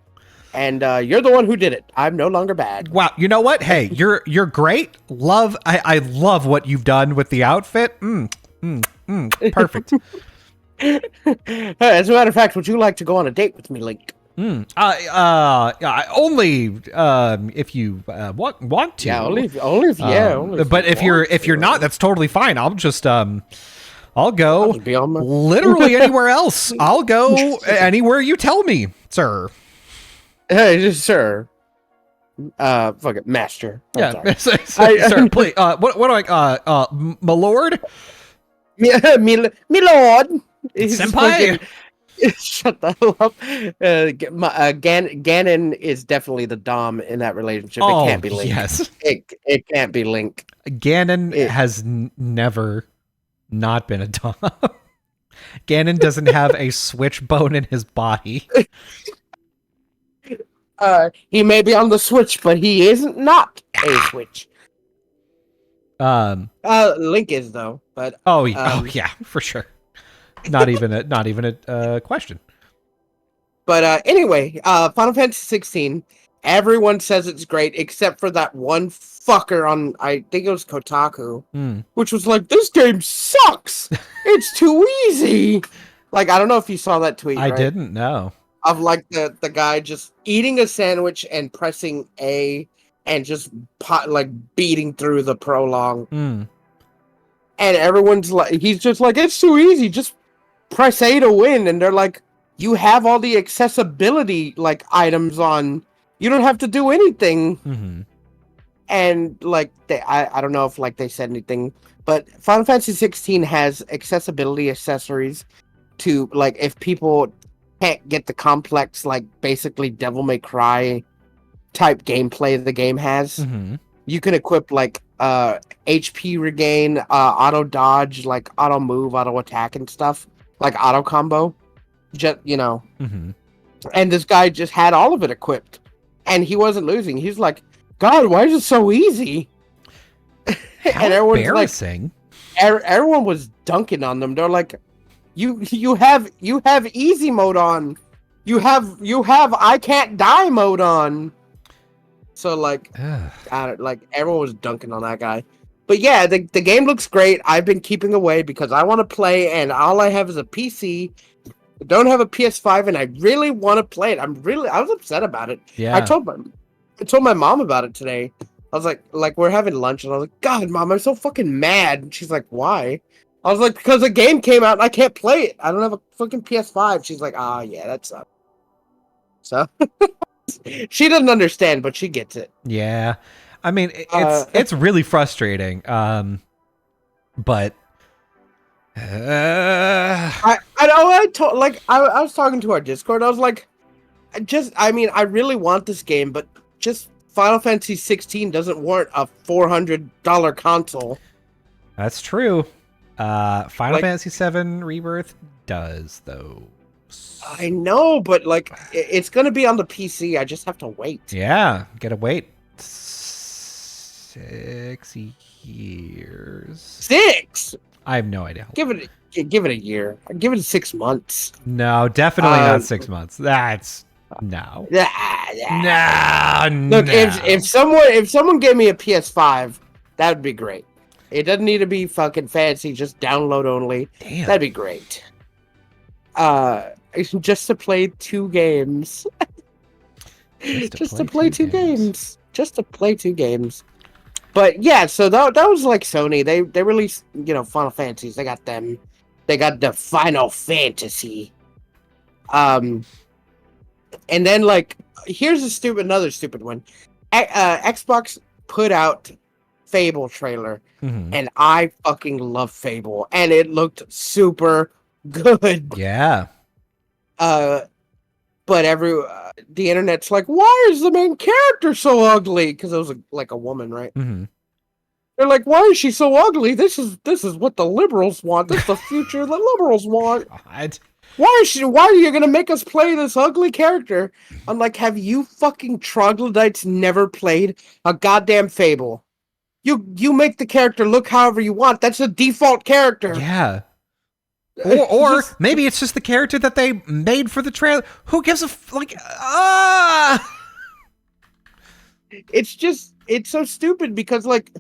and you're the one who did it. I'm no longer bad. Wow. You know what? Hey, you're great. I love what you've done with the outfit. Perfect. As a matter of fact, would you like to go on a date with me, Link? Only if you want to. Yeah, only if but if you're not, that's totally fine. I'll just I'll go literally anywhere else. I'll go anywhere you tell me, sir. Hey, sir. Fuck it, master. Yeah, sir, please. What do I? My lord. Me lord. Senpai. Shut the hell up. Ganon is definitely the dom in that relationship. It can't be Link. Yes. It can't be Link. Ganon has never not been a dom. Ganon doesn't have a switch bone in his body. He may be on the Switch, but he isn't not a Switch. Link is though, but yeah, for sure. Not even a question. But anyway, Final Fantasy 16. Everyone says it's great except for that one fucker on, I think it was Kotaku, which was like, this game sucks. It's too easy. Like, I don't know if you saw that tweet. I didn't know. Of like the guy just eating a sandwich and pressing A and just beating through the prologue. And everyone's like, he's just like, it's too easy. Just press A to win. And they're like, you have all the accessibility like items on. You don't have to do anything. And like I don't know if like they said anything, but Final Fantasy 16 has accessibility accessories to like if people can't get the complex like basically Devil May Cry type gameplay the game has. You can equip like HP regain, auto dodge, like auto move, auto attack and stuff, like auto combo. Just and this guy just had all of it equipped. And he wasn't losing. He's like, God, why is it so easy? And everyone's embarrassing. Like, everyone was dunking on them. They're like, you have easy mode on. You have I can't die mode on. So like, everyone was dunking on that guy. But yeah, the game looks great. I've been keeping away because I want to play, and all I have is a PC. I don't have a PS5, and I really want to play it. I was upset about it. Yeah. I told my mom about it today. I was like we're having lunch, and I was like, God, Mom, I'm so fucking mad. And she's like, why? I was like, because the game came out and I can't play it. I don't have a fucking PS5. She's like, yeah, that sucks. So she doesn't understand, but she gets it. Yeah, I mean, it's really frustrating. But. I was talking to our Discord. I was like, I really want this game, but just Final Fantasy 16 doesn't warrant a $400 console. That's true. Final Fantasy 7 Rebirth does though. I know, but like it's gonna be on the PC. I just have to wait. Yeah, gotta wait 6 years. 6. I have no idea. Give it a year. Give it 6 months. No, definitely not 6 months. That's no. No. Look, if someone gave me a PS5, that would be great. It doesn't need to be fucking fancy, just download only. Damn. That'd be great. Just to play 2 games. Just to play two games. But yeah, so that was like Sony. They released, Final Fantasies. They got them. They got the Final Fantasy. And then like here's another stupid one. Xbox put out Fable trailer, and I fucking love Fable, and it looked super good. Yeah. But the internet's like, why is the main character so ugly? Because it was like a woman, right? They're like, why is she so ugly? This is what the liberals want. This is the future the liberals want. God. Why are you gonna make us play this ugly character? I'm like, have you fucking troglodytes never played a goddamn Fable? You make the character look however you want. That's a default character. Yeah. Or Just maybe it's just the character that they made for the trailer. Who gives a like? Ah. it's so stupid because like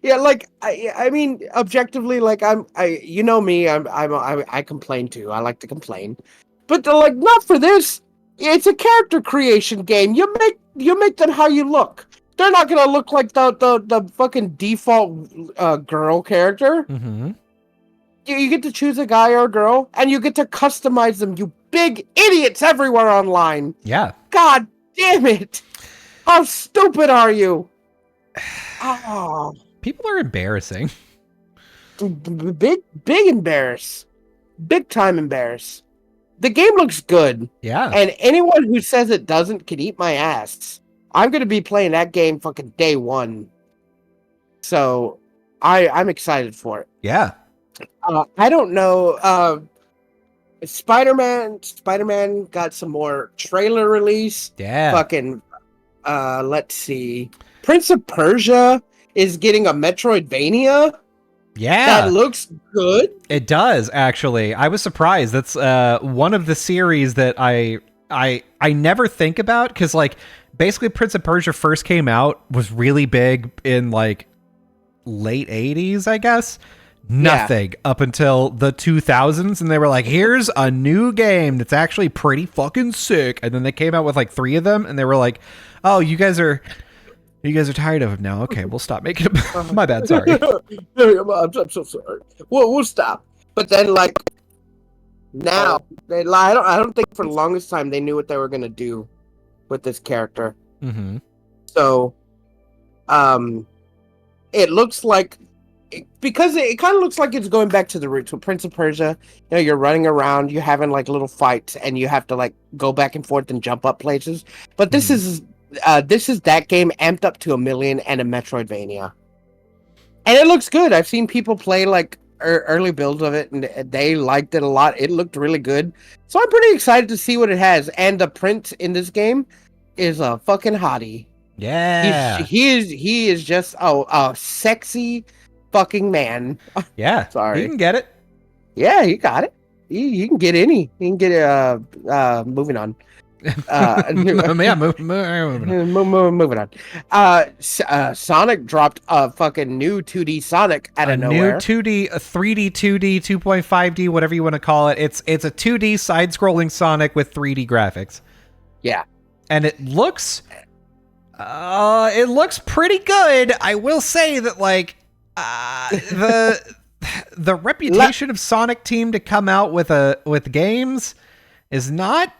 yeah, like I mean objectively like I you know me I complain too. I like to complain. But like not for this. It's a character creation game. You make them how you look. They're not going to look like the fucking default girl character. Mm-hmm. You get to choose a guy or a girl and you get to customize them. You big idiots everywhere online. Yeah. God damn it. How stupid are you? Oh. People are embarrassing. Big embarrass. Big time embarrass. The game looks good. Yeah. And anyone who says it doesn't can eat my ass. I'm going to be playing that game fucking day one. So I'm excited for it. Yeah. I don't know. Spider-Man got some more trailer release. Yeah. Fucking, let's see. Prince of Persia is getting a Metroidvania. Yeah. That looks good. It does, actually. I was surprised. That's one of the series that I never think about because, like, basically Prince of Persia first came out, was really big in, like, late 80s, I guess. Nothing up until the 2000s, and they were like, here's a new game that's actually pretty fucking sick. And then they came out with, like, 3 of them, and they were like, oh, you guys are tired of them now. Okay, we'll stop making them. My bad, sorry. I'm so sorry. We'll stop. But then, like, now, I don't think for the longest time they knew what they were going to do with this character. Mm-hmm. So, it looks like, because it kind of looks like it's going back to the roots with Prince of Persia. You know, you're running around, you're having, like, little fights, and you have to, like, go back and forth and jump up places. But this is that game amped up to 1,000,000 and a Metroidvania. And it looks good. I've seen people play like early builds of it and they liked it a lot. It looked really good. So I'm pretty excited to see what it has. And the prince in this game is a fucking hottie. Yeah. He is just a sexy fucking man. Yeah. Sorry. You can get it. Yeah, you got it. You can get any. You can get moving on. Yeah, moving on. Sonic dropped a fucking new 2D Sonic out of nowhere. New 2D, 3D, 2D, 2.5D, whatever you want to call it. It's a 2D side-scrolling Sonic with 3D graphics. Yeah, and it looks pretty good. I will say that, like, the reputation of Sonic Team to come out with games is not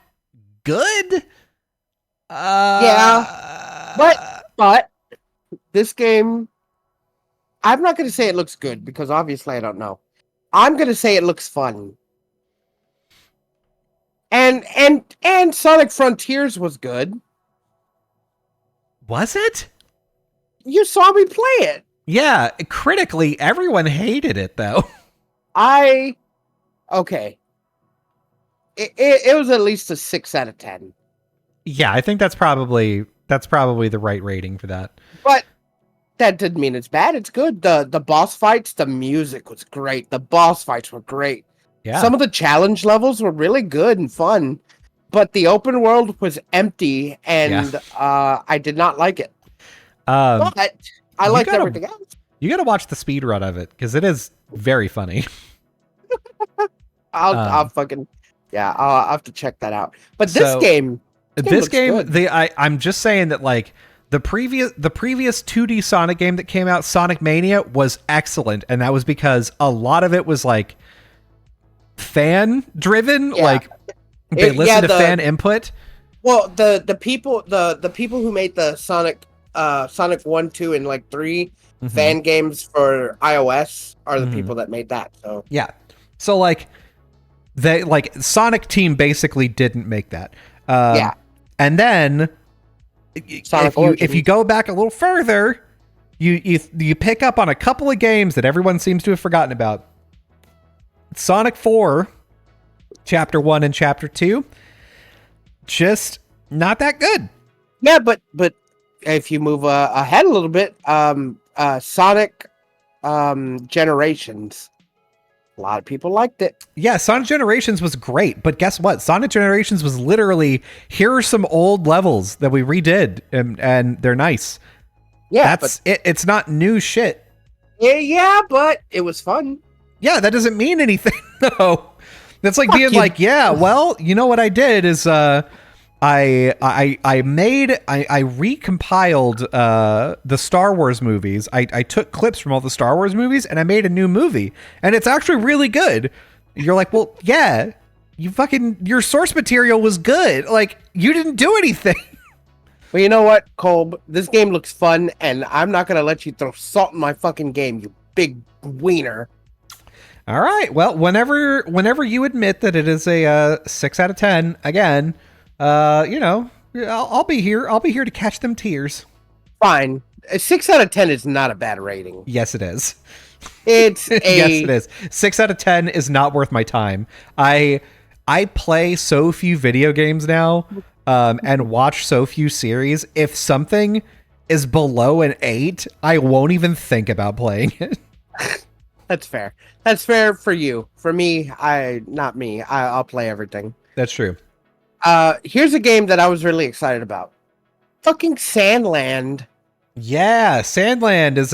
good. Yeah, but this game, I'm not going to say it looks good because obviously I don't know. I'm going to say it looks fun. And Sonic Frontiers was good. Was it? You saw me play it. Yeah, critically, everyone hated it though. Okay. It was at least a 6 out of 10. Yeah, I think that's probably the right rating for that. But that didn't mean it's bad. It's good. The boss fights, the music was great. The boss fights were great. Yeah. Some of the challenge levels were really good and fun, but the open world was empty, and I did not like it. But I liked everything else. You got to watch the speed run of it because it is very funny. I'll have to check that out. But this game, I'm just saying that, like, the previous 2D Sonic game that came out, Sonic Mania, was excellent, and that was because a lot of it was like fan driven. Yeah. Like they listened to fan input. Well, the people who made the Sonic 1, 2, and like 3 fan games for iOS are the people that made that. So yeah, so like they Sonic Team basically didn't make that. And then if you go back a little further, you pick up on a couple of games that everyone seems to have forgotten about. Sonic 4 Chapter 1 and Chapter 2, just not that good. Yeah, but if you move ahead a little bit, Sonic Generations, a lot of people liked it. Yeah, Sonic Generations was great, but guess what? Sonic Generations was literally, here are some old levels that we redid, and they're nice. Yeah, That's it. It's not new shit. Yeah, but it was fun. Yeah, that doesn't mean anything, though. That's like Fuck being you. like, yeah, well, you know what I did is I recompiled the Star Wars movies. I took clips from all the Star Wars movies and I made a new movie, and it's actually really good. You're like, well, yeah, your source material was good. Like, you didn't do anything. Well, you know what, Colb? This game looks fun, and I'm not gonna let you throw salt in my fucking game, you big wiener. All right. Well, whenever you admit that it is a 6 out of 10 again, I'll be here. I'll be here to catch them tears. Fine. A 6 out of 10 is not a bad rating. Yes, it is. It's a Yes, it is. 6 out of 10 is not worth my time. I play so few video games now, and watch so few series. If something is below an 8, I won't even think about playing it. That's fair. That's fair for you. For me, I'll play everything. That's true. Here's a game that I was really excited about. Fucking Sandland. Yeah, Sandland is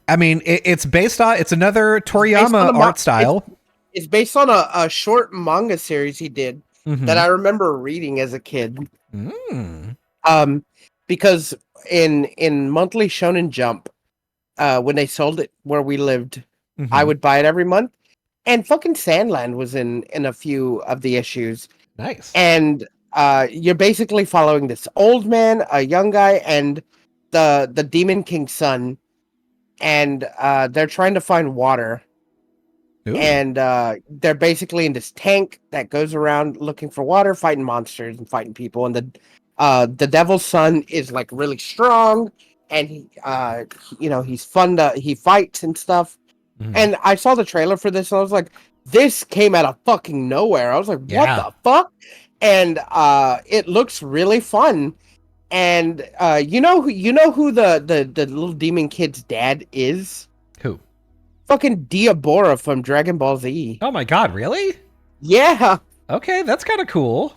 it's another Toriyama art style. It's based on a short manga series he did that I remember reading as a kid. Because in monthly Shonen Jump, when they sold it where we lived, I would buy it every month. And fucking Sandland was in a few of the issues. Nice. And you're basically following this old man, a young guy, and the Demon King's son. And they're trying to find water. Ooh. And they're basically in this tank that goes around looking for water, fighting monsters and fighting people. And the devil's son is like really strong, and he's fun he fights and stuff. And I saw the trailer for this, and I was like, this came out of fucking nowhere. I was like, what the fuck? And it looks really fun. And you know who the little demon kid's dad is? Who? Fucking Diabora from Dragon Ball Z. Oh my god, really? Yeah. Okay, that's kind of cool.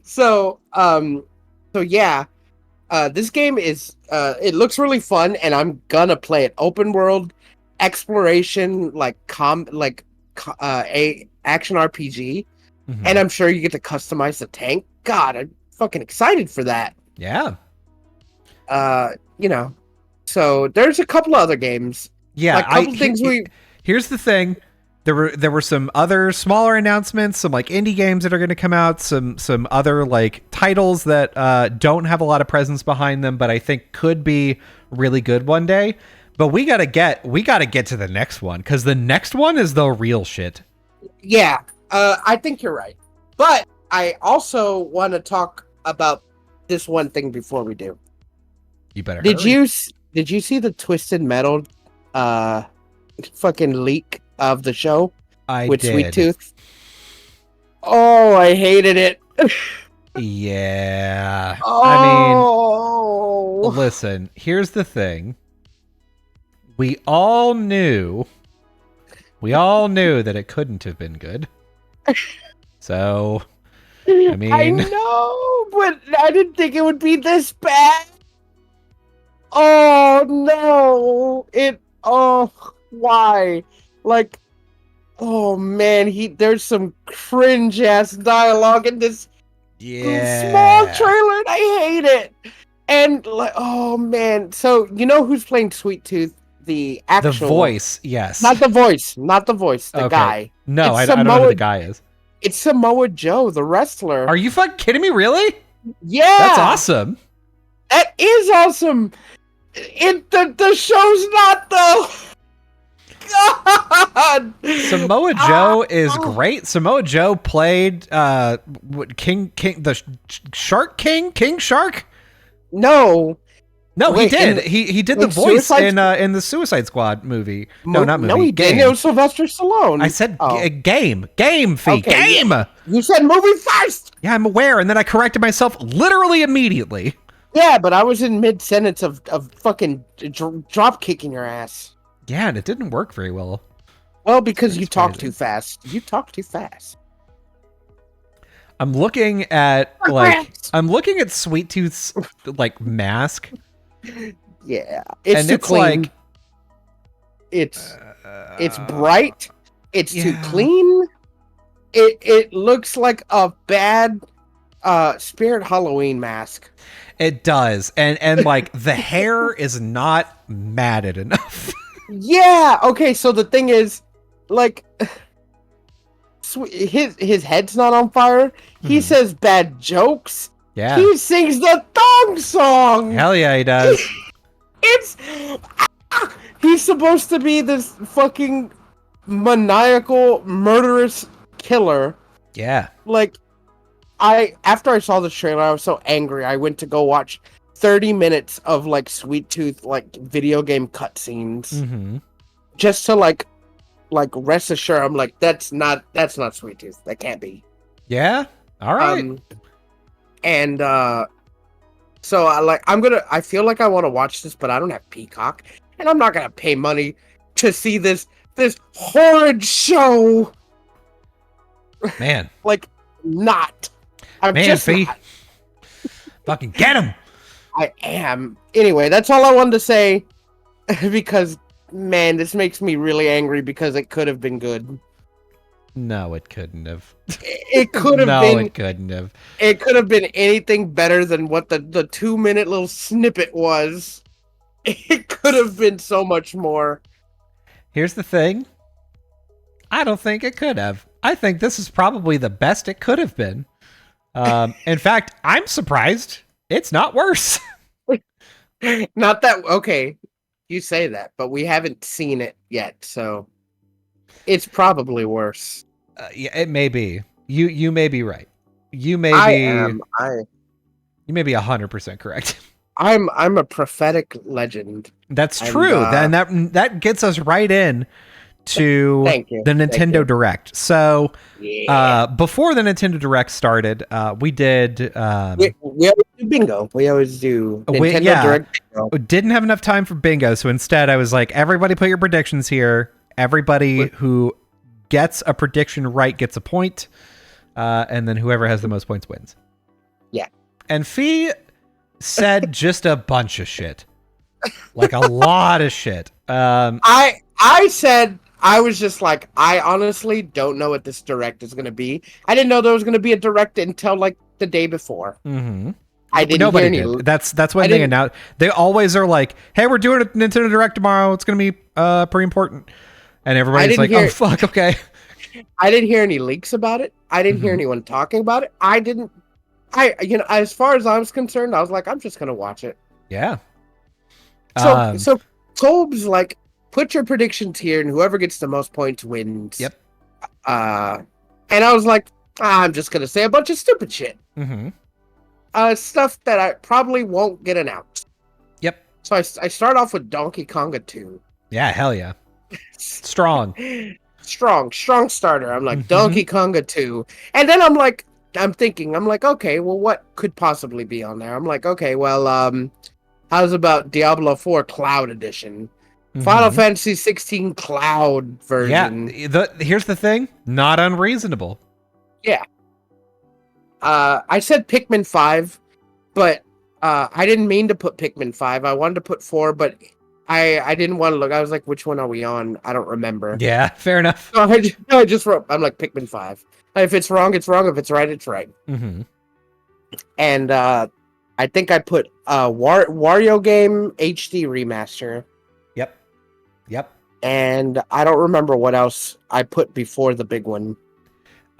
So yeah. This game is it looks really fun, and I'm gonna play it. Open world exploration, like a action RPG, and I'm sure you get to customize the tank. God, I'm fucking excited for that. Yeah. So there's a couple other games. Yeah, like, couple things here's the thing. There were some other smaller announcements, some like indie games that are going to come out, some other like titles that don't have a lot of presence behind them, but I think could be really good one day. But we gotta get to the next one, because the next one is the real shit. Yeah, I think you're right. But I also want to talk about this one thing before we do. You better. Did you see the Twisted Metal fucking leak of the show with did. Sweet Tooth? Oh, I hated it. Yeah. Oh. I mean, listen, here's the thing. We all knew that it couldn't have been good. So, I mean, I know, but I didn't think it would be this bad. Oh no! Why? Like, oh man, there's some cringe ass dialogue in this small trailer, and I hate it. And like, oh man, so you know who's playing Sweet Tooth? The voice, yes. Not the voice, the guy. No, I don't know who the guy is. It's Samoa Joe, the wrestler. Are you fucking kidding me? Really? Yeah. That's awesome. That is awesome. The show's not though. God. Samoa Joe is great. Samoa Joe played King the Shark King? King Shark? No. No, he Wait, did. He did the in voice Suicide in the Suicide Squad movie. No, not movie. No, he didn't. Game. It was Sylvester Stallone. I said oh, game. Game fee. okay, Game. yeah. You said movie first. Yeah, I'm aware, and then I corrected myself literally immediately. Yeah, but I was in mid sentence of fucking drop kicking your ass. Yeah, and it didn't work very well. Well, because you talk too fast. You talk too fast. I'm looking at Sweet Tooth's like mask. Yeah, it's too clean. Like, it's bright. It's too clean. It looks like a bad Spirit Halloween mask. It does, and like the hair is not matted enough. Yeah. Okay. So the thing is, like, his head's not on fire. He says bad jokes. Yeah. He sings the thong song. Hell yeah, he does. He's supposed to be this fucking maniacal, murderous killer. Yeah. Like, after I saw the trailer, I was so angry. I went to go watch 30 minutes of like Sweet Tooth like video game cutscenes, just to like rest assured. I'm like, that's not Sweet Tooth. That can't be. Yeah. All right. And so I feel like I want to watch this, but I don't have Peacock, and I'm not gonna pay money to see this horrid show. Man. Like, not. I'm Man, just Fee. not. Fucking get him. I am. Anyway, that's all I wanted to say, because, man, this makes me really angry because it could have been good. No, it couldn't have. It could have been. No, it couldn't have. It could have been anything better than what the 2-minute little snippet was. It could have been so much more. Here's the thing. I don't think it could have. I think this is probably the best it could have been. In fact, I'm surprised it's not worse. Not that okay. You say that, but we haven't seen it yet, so it's probably worse. Yeah, it may be. You may be right. You may You may be 100% correct. I'm a prophetic legend. That's true. That gets us right in to the Nintendo Direct. So before the Nintendo Direct started, we did we always do bingo. We always do Nintendo Direct bingo. We didn't have enough time for bingo, so instead I was like, everybody put your predictions here. Everybody who gets a prediction right gets a point, and then whoever has the most points wins. Yeah. And Fee said just a bunch of shit. Like a lot of shit. I said, I was just like, I honestly don't know what this Direct is going to be. I didn't know there was going to be a Direct until like the day before. Mm-hmm. I didn't Nobody hear any. Did. That's when they announced. They always are like, "Hey, we're doing a Nintendo Direct tomorrow. It's going to be pretty important." And everybody's like, "Oh fuck, okay." I didn't hear any leaks about it. I didn't hear anyone talking about it. As far as I was concerned, I was like, I'm just going to watch it. Yeah. So Colb's like, put your predictions here, and whoever gets the most points wins. Yep. And I was like, I'm just gonna say a bunch of stupid shit. Mm-hmm. Stuff that I probably won't get announced. Yep. So I start off with Donkey Konga 2. Yeah, hell yeah. Strong starter. I'm like, Donkey Konga 2. And then I'm thinking, okay, well, what could possibly be on there? I'm like, okay, well, how's about Diablo 4 Cloud Edition? Final Fantasy 16 Cloud version. Yeah, here's the thing. Not unreasonable. Yeah. I said Pikmin 5, but I didn't mean to put Pikmin 5. I wanted to put 4, but I didn't want to look. I was like, which one are we on? I don't remember. Yeah, fair enough. So I just wrote, I'm like, Pikmin 5. If it's wrong, it's wrong. If it's right, it's right. Mm-hmm. And I think I put Wario Game HD Remaster. Yep. And I don't remember what else I put before the big one.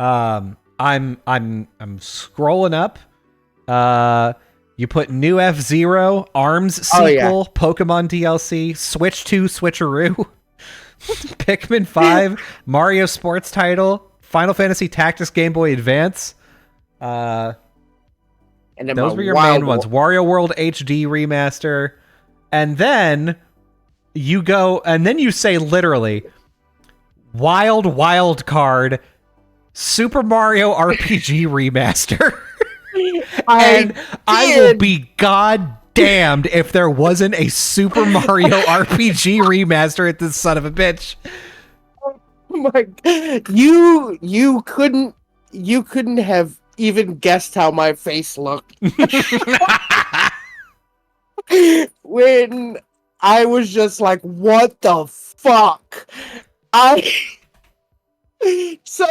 I'm scrolling up. You put new F-Zero, ARMS sequel, Pokemon DLC, Switch 2 Switcheroo, Pikmin 5, Mario Sports title, Final Fantasy Tactics Game Boy Advance. And then those were your main ones. Wario World HD Remaster. And then you go, and then you say literally, wild card, Super Mario RPG remaster. And I will be goddamned if there wasn't a Super Mario RPG remaster at this son of a bitch. Oh my God. You couldn't have even guessed how my face looked when I was just like, what the fuck? I so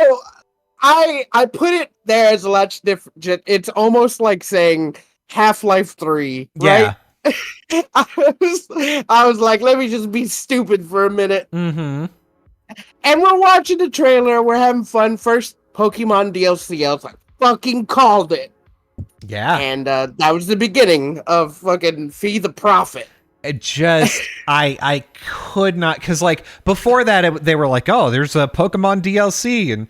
I put it there as a lot different. It's almost like saying Half-Life 3, right? Yeah. I was like, let me just be stupid for a minute. Mm-hmm. And we're watching the trailer, we're having fun. First Pokemon DLC, I was like, fucking called it. Yeah. And that was the beginning of fucking Feed the Prophet. It just, I could not, because like before that, they were like, oh, there's a Pokemon DLC, and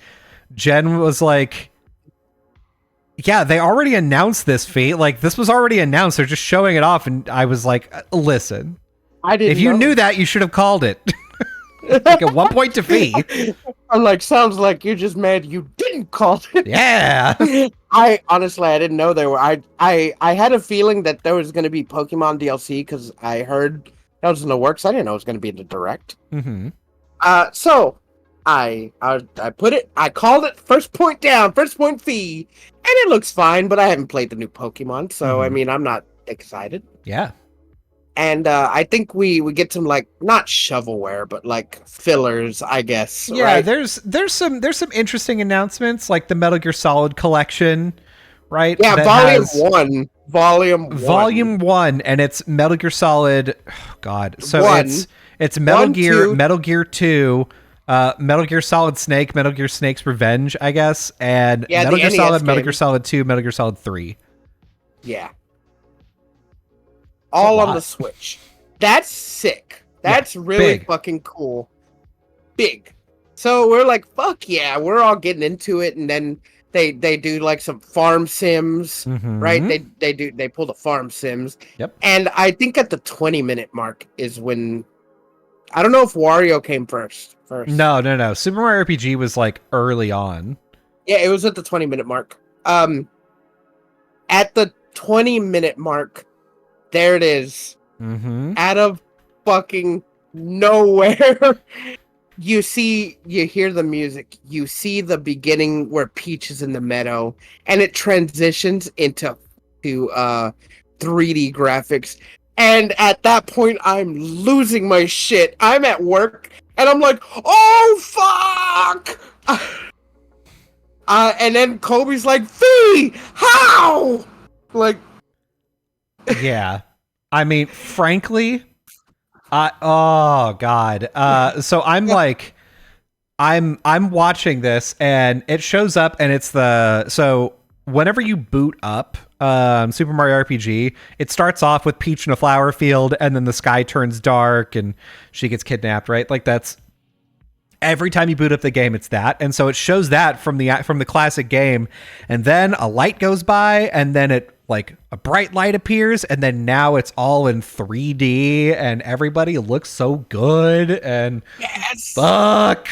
Jen was like, yeah, they already announced this feat. Like, this was already announced. They're just showing it off. And I was like, listen, I didn't if you know. knew that, you should have called it. Like a 1 point to Fee. I'm like, sounds like you're just mad you didn't call it. Yeah. I honestly, I didn't know there were. I had a feeling that there was going to be Pokemon DLC because I heard that was in the works. I didn't know it was going to be in the direct. Mm-hmm. So I put it. I called it first point down, first point Fee, and it looks fine. But I haven't played the new Pokemon, so I mean, I'm not excited. Yeah. And I think we get some like not shovelware, but like fillers, I guess. Yeah, right? there's some interesting announcements, like the Metal Gear Solid collection, right? Yeah, that volume has 1. Volume 1, and it's Metal Gear Solid. Oh, God, so 1, it's Metal 1, Gear, 2. Metal Gear 2, Metal Gear Solid Snake, Metal Gear Snake's Revenge, I guess, and Yeah, Metal the Gear NES Solid, Metal game. Gear Solid 2, Metal Gear Solid 3. Yeah. All on the Switch. That's sick. That's really big. fucking cool. Big. So we're like, fuck yeah, we're all getting into it, and then they do like some farm sims, right? They pull the farm sims. Yep. And I think at the 20-minute mark is when I don't know if Wario came first. No. Super Mario RPG was like early on. Yeah, it was at the 20-minute mark. At the 20-minute mark, there it is. Mm-hmm. Out of fucking nowhere. You hear the music. You see the beginning where Peach is in the meadow, and it transitions into 3D graphics. And at that point, I'm losing my shit. I'm at work, and I'm like, oh, fuck! And then Kobe's like, Fee! How? Like... Yeah. I mean, frankly... oh God. So I'm like, I'm watching this, and it shows up, and it's so whenever you boot up Super Mario RPG, it starts off with Peach in a flower field, and then the sky turns dark, and she gets kidnapped. Right? Like that's every time you boot up the game, it's that, and so it shows that from the classic game, and then a light goes by, and then it. Like a bright light appears, and then now it's all in 3D, and everybody looks so good. And yes, fuck,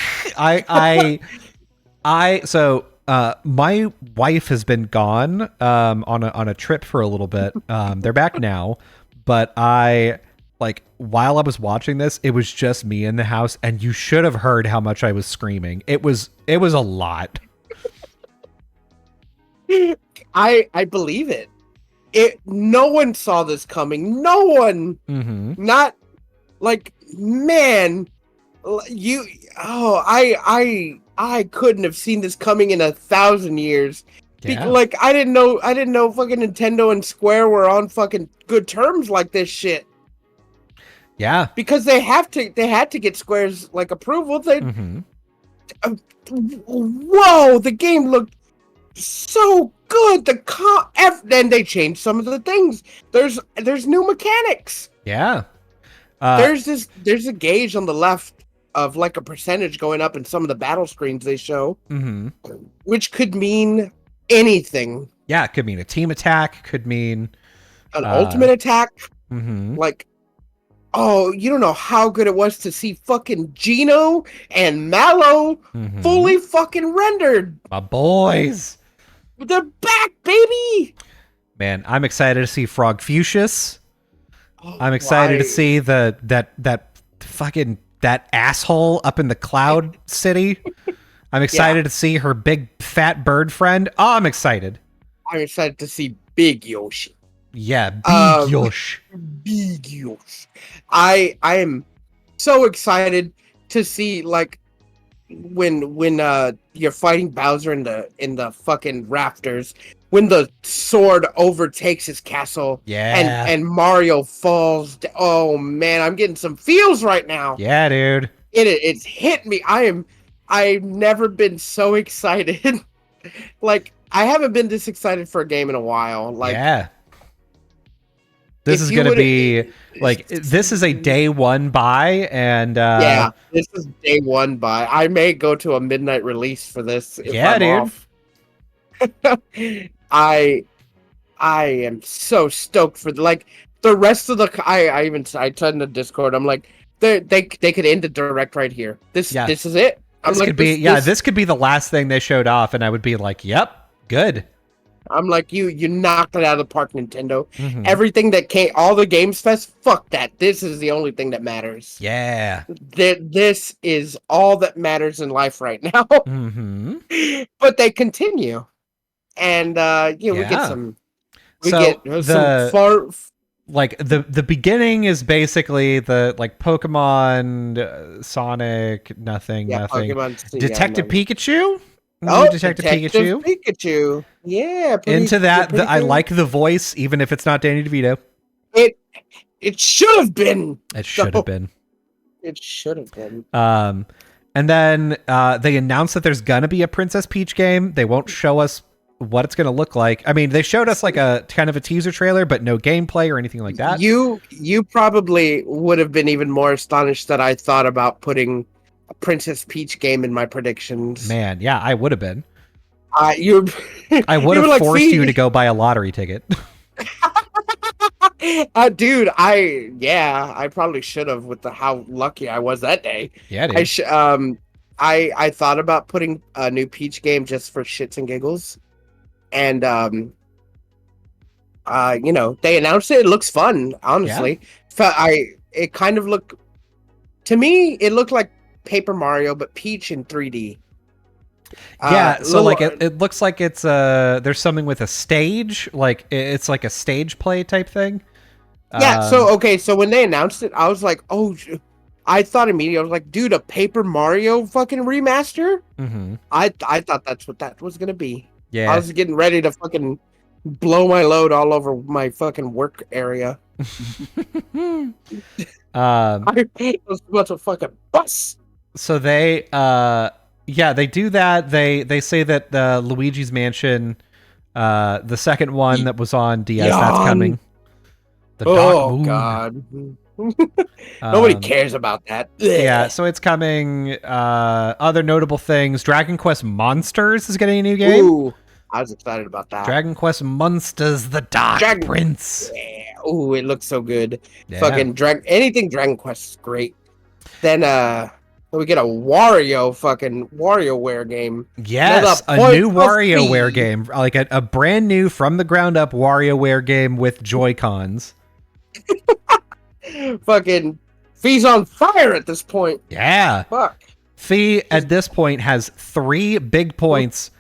so my wife has been gone on a trip for a little bit. They're back now, but while I was watching this, it was just me in the house, and you should have heard how much I was screaming. It was a lot. I believe it. No one saw this coming. No one. Mm-hmm. Not like, man. I couldn't have seen this coming in 1,000 years. Yeah. Like I didn't know fucking Nintendo and Square were on fucking good terms like this shit. Yeah. Because they had to get Square's like approval. Whoa, the game looked so good. Then they changed some of the things. There's new mechanics. Yeah. There's a gauge on the left of like a percentage going up in some of the battle screens they show, which could mean anything. Yeah, it could mean a team attack, could mean an ultimate attack. Mm-hmm. Like Oh, you don't know how good it was to see fucking Gino and Mallow Mm-hmm. fully fucking rendered. My boys. They're back, baby. Man, I'm excited to see Frog Fuchsius. I'm Oh, excited to see that fucking that asshole up in the cloud city. I'm yeah, excited to see her big fat bird friend. Oh, I'm excited. I'm excited to see Big Yoshi. Yeah, big Um, Yosh. Big Yoshi. I am so excited to see like when you're fighting Bowser in the fucking rafters, when the sword overtakes his castle Yeah. and Mario falls. Oh man, I'm getting some feels right now. Yeah, dude. It's hit me. I've never been so excited. Like I haven't been this excited for a game in a while. Like Yeah. This if is you going to would be like this is a day one buy and yeah, this is day one buy. I may go to a midnight release for this if yeah, I'm dude. off. I I am so stoked for like the rest of the. I told in the Discord. I'm like they could end the direct right here. Yeah. This is it. I'm This could like be this could be the last thing they showed off and I would be like, "Yep, good." I'm like you knocked it out of the park, Nintendo. Mhm. Everything that came, all the Games Fest, fuck that. This is the only thing that matters. Yeah. This is all that matters in life right now. Mhm. But they continue, and we get Yeah. some. We So get some far. like the beginning is basically the like Pokemon, Sonic, Yeah, nothing. Pokemon. Yeah, Detective Pikachu. New oh, Detective Detective Pikachu. Pikachu. Yeah, Into that, pretty I cool. like the voice, even if it's not Danny DeVito. It it should have been. It should have So, been. it should have been. Um, and then they announced that there's gonna be a Princess Peach game. They won't show us what it's gonna look like. I mean, they showed us like a kind of a teaser trailer, but no gameplay or anything like that. You probably would have been even more astonished that I thought about putting a Princess Peach game in my predictions. Man, yeah, I would have been. You I would you were have like, forced you to "Fee." go buy a lottery ticket. Dude, I probably should have with the how lucky I was that day. Yeah, I dude. sh- I thought about putting a new Peach game just for shits and giggles, and they announced it. It looks fun, Yeah. honestly. It kind of looked to me. It looked like Paper Mario, but Peach in 3D. Yeah, so Little, like it looks like it's there's something with a stage, like it's like a stage play type thing. yeah. Um, So okay, so when they announced it, I was like, oh, I thought immediately. I was like, dude, a Paper Mario fucking remaster. mhm. I thought that's what that was gonna be. I Yeah. was getting ready to fucking blow my load all over my fucking work area. I was about to fucking bust. So they yeah, they do that. They say that Luigi's Mansion the second one that was on DS that's Yawn. coming. The Dark Oh Moon. god. Nobody Um cares about that. yeah, Blech. so it's coming. Other notable things: Dragon Quest Monsters is getting a new game. Ooh, I was excited about that. Dragon Quest Monsters: The Dark Dragon. Prince. Yeah. Ooh, it looks so good. Yeah. Fucking anything Dragon Quest is great. Then we get a Wario fucking WarioWare game. Yes, a Point new of WarioWare Fee. game, like a brand new from the ground up WarioWare game with Joy Cons. Fucking Fee's on fire at this point. Yeah, Fuck. Fee at this point has 3 big points.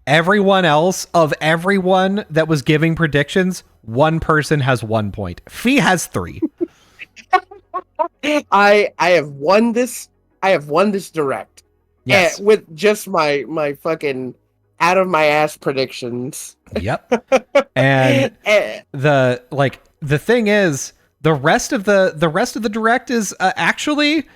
Everyone else of everyone that was giving predictions, one person has 1 point. Fee has 3. I have won this. I have won this direct. Yes. With just my fucking out of my ass predictions. Yep. And the thing is, the rest of the direct is actually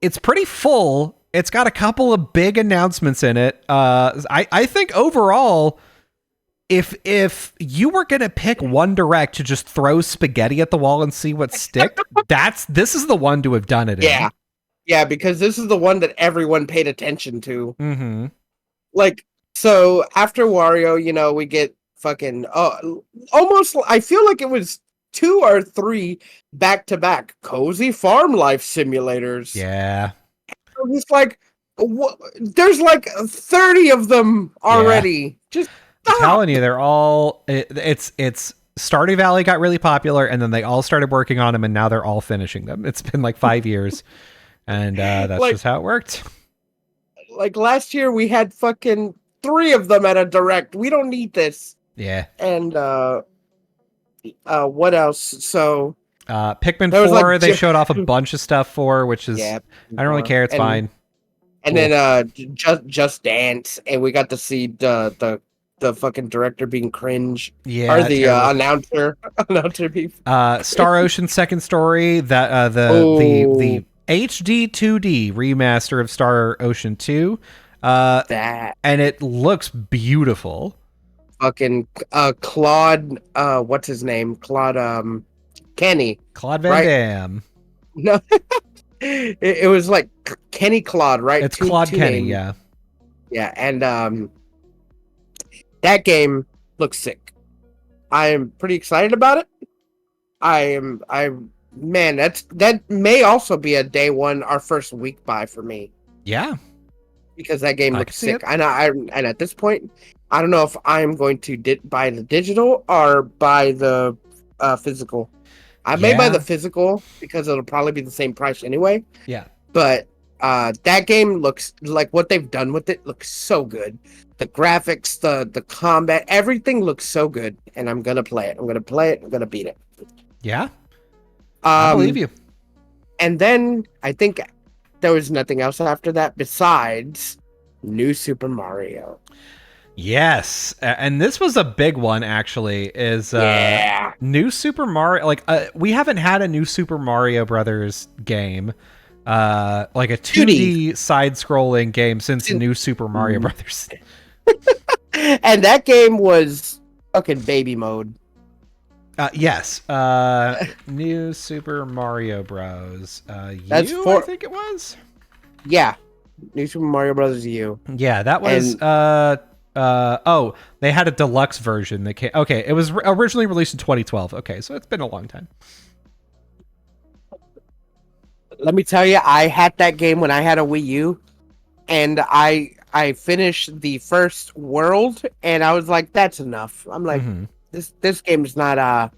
it's pretty full. It's got a couple of big announcements in it. I think overall, if you were gonna pick one direct to just throw spaghetti at the wall and see what stick, this is the one to have done it Yeah. Yeah, because this is the one that everyone paid attention to. in. Mm-hmm. Like, so after Wario, we get fucking almost. I feel like it was 2 or 3 back to back cozy farm life simulators. Yeah. I'm just like, there's like 30 of them already. Just I'm stop. telling you, they're all it's Stardew Valley got really popular, and then they all started working on them, and now they're all finishing them. It's been like 5 years, and that's Like- just how it worked. Like last year, we had fucking 3 of them at a direct. We don't need this. Yeah. And what else? So Pikmin there was, 4, like, they showed off a bunch of stuff for, which is yeah, I don't really care. It's fine. And Cool. then Just Dance, and we got to see the fucking director being cringe, Yeah. or the terrible. announcer being. Star Ocean Second Story, that the HD 2D remaster of Star Ocean 2, That and it looks beautiful. fucking Claude, what's his name? Claude Kenny. Claude Van Right. Damme. No, it was like Kenny Claude, right? It's Claude Kenny, names. yeah. Yeah, and that game looks sick. I am pretty excited about it. Man, that may also be a day one, our first week buy for me, Yeah. because that game I looks can see sick. it. And at this point, I don't know if I'm going to buy the digital or buy the physical. I may buy Yeah. the physical because it'll probably be the same price anyway. Yeah. But that game looks like, what they've done with it looks so good. The graphics, the combat, everything looks so good, and I'm gonna play it. I'm gonna beat it. Yeah. I believe you. And then I think there was nothing else after that besides New Super Mario. Yes. And this was a big one, actually, is Yeah. New Super Mario. Like, we haven't had a New Super Mario Brothers game, like a 2D side-scrolling game since New Super Mario Brothers. And that game was fucking baby mode. Yes. New Super Mario Bros. That's U, for- I think it was. Yeah. New Super Mario Bros. U. Yeah, that was oh, they had a deluxe version that came. Okay, it was originally released in 2012. Okay, so it's been a long time. Let me tell you, I had that game when I had a Wii U, and I finished the first world, and I was like, that's enough. I'm like, Mhm. this game is not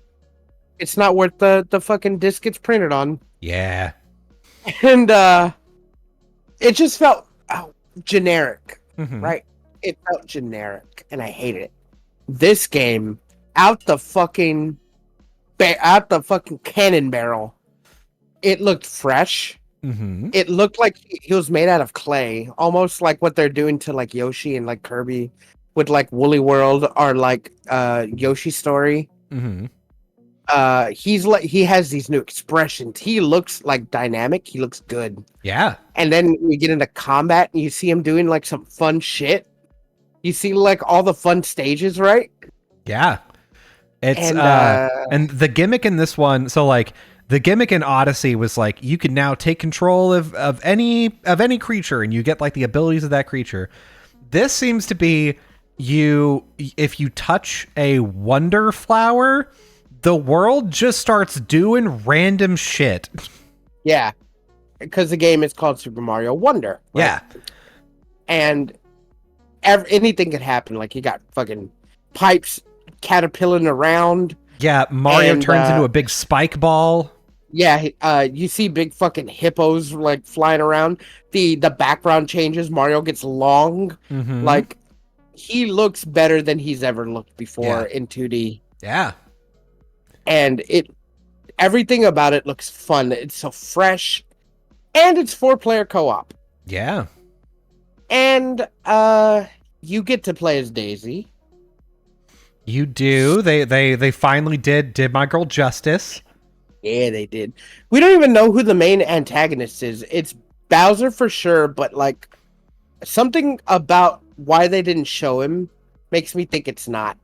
it's not worth the fucking disc it's printed on. Yeah. And it just felt generic, Mhm. right? It felt generic, and I hated it. This game, out the fucking cannon barrel, it looked fresh. Mhm. It looked like he was made out of clay, almost like what they're doing to like Yoshi and like Kirby with like Woolly World, or like Yoshi Story. Mhm. He has these new expressions. He looks like dynamic. He looks good. Yeah. And then we get into combat, and you see him doing like some fun shit. You see like all the fun stages, right? Yeah. It's And, and the gimmick in this one, so like the gimmick in Odyssey was like you can now take control of any creature, and you get like the abilities of that creature. This seems to be if you touch a wonder flower, the world just starts doing random shit. Yeah, because the game is called Super Mario Wonder. Right? Yeah. And anything could happen. Like, you got fucking pipes caterpillarring around. Yeah, Mario And, turns into a big spike ball. Yeah, you see big fucking hippos like flying around. The background changes. Mario gets long. Mhm. Like, he looks better than he's ever looked before in 2D. Yeah. And everything about it looks fun. It's so fresh, and it's 4-player co-op. Yeah. And you get to play as Daisy. You do. They finally did my girl justice. Yeah, they did. We don't even know who the main antagonist is. It's Bowser for sure, but like something about why they didn't show him makes me think it's not.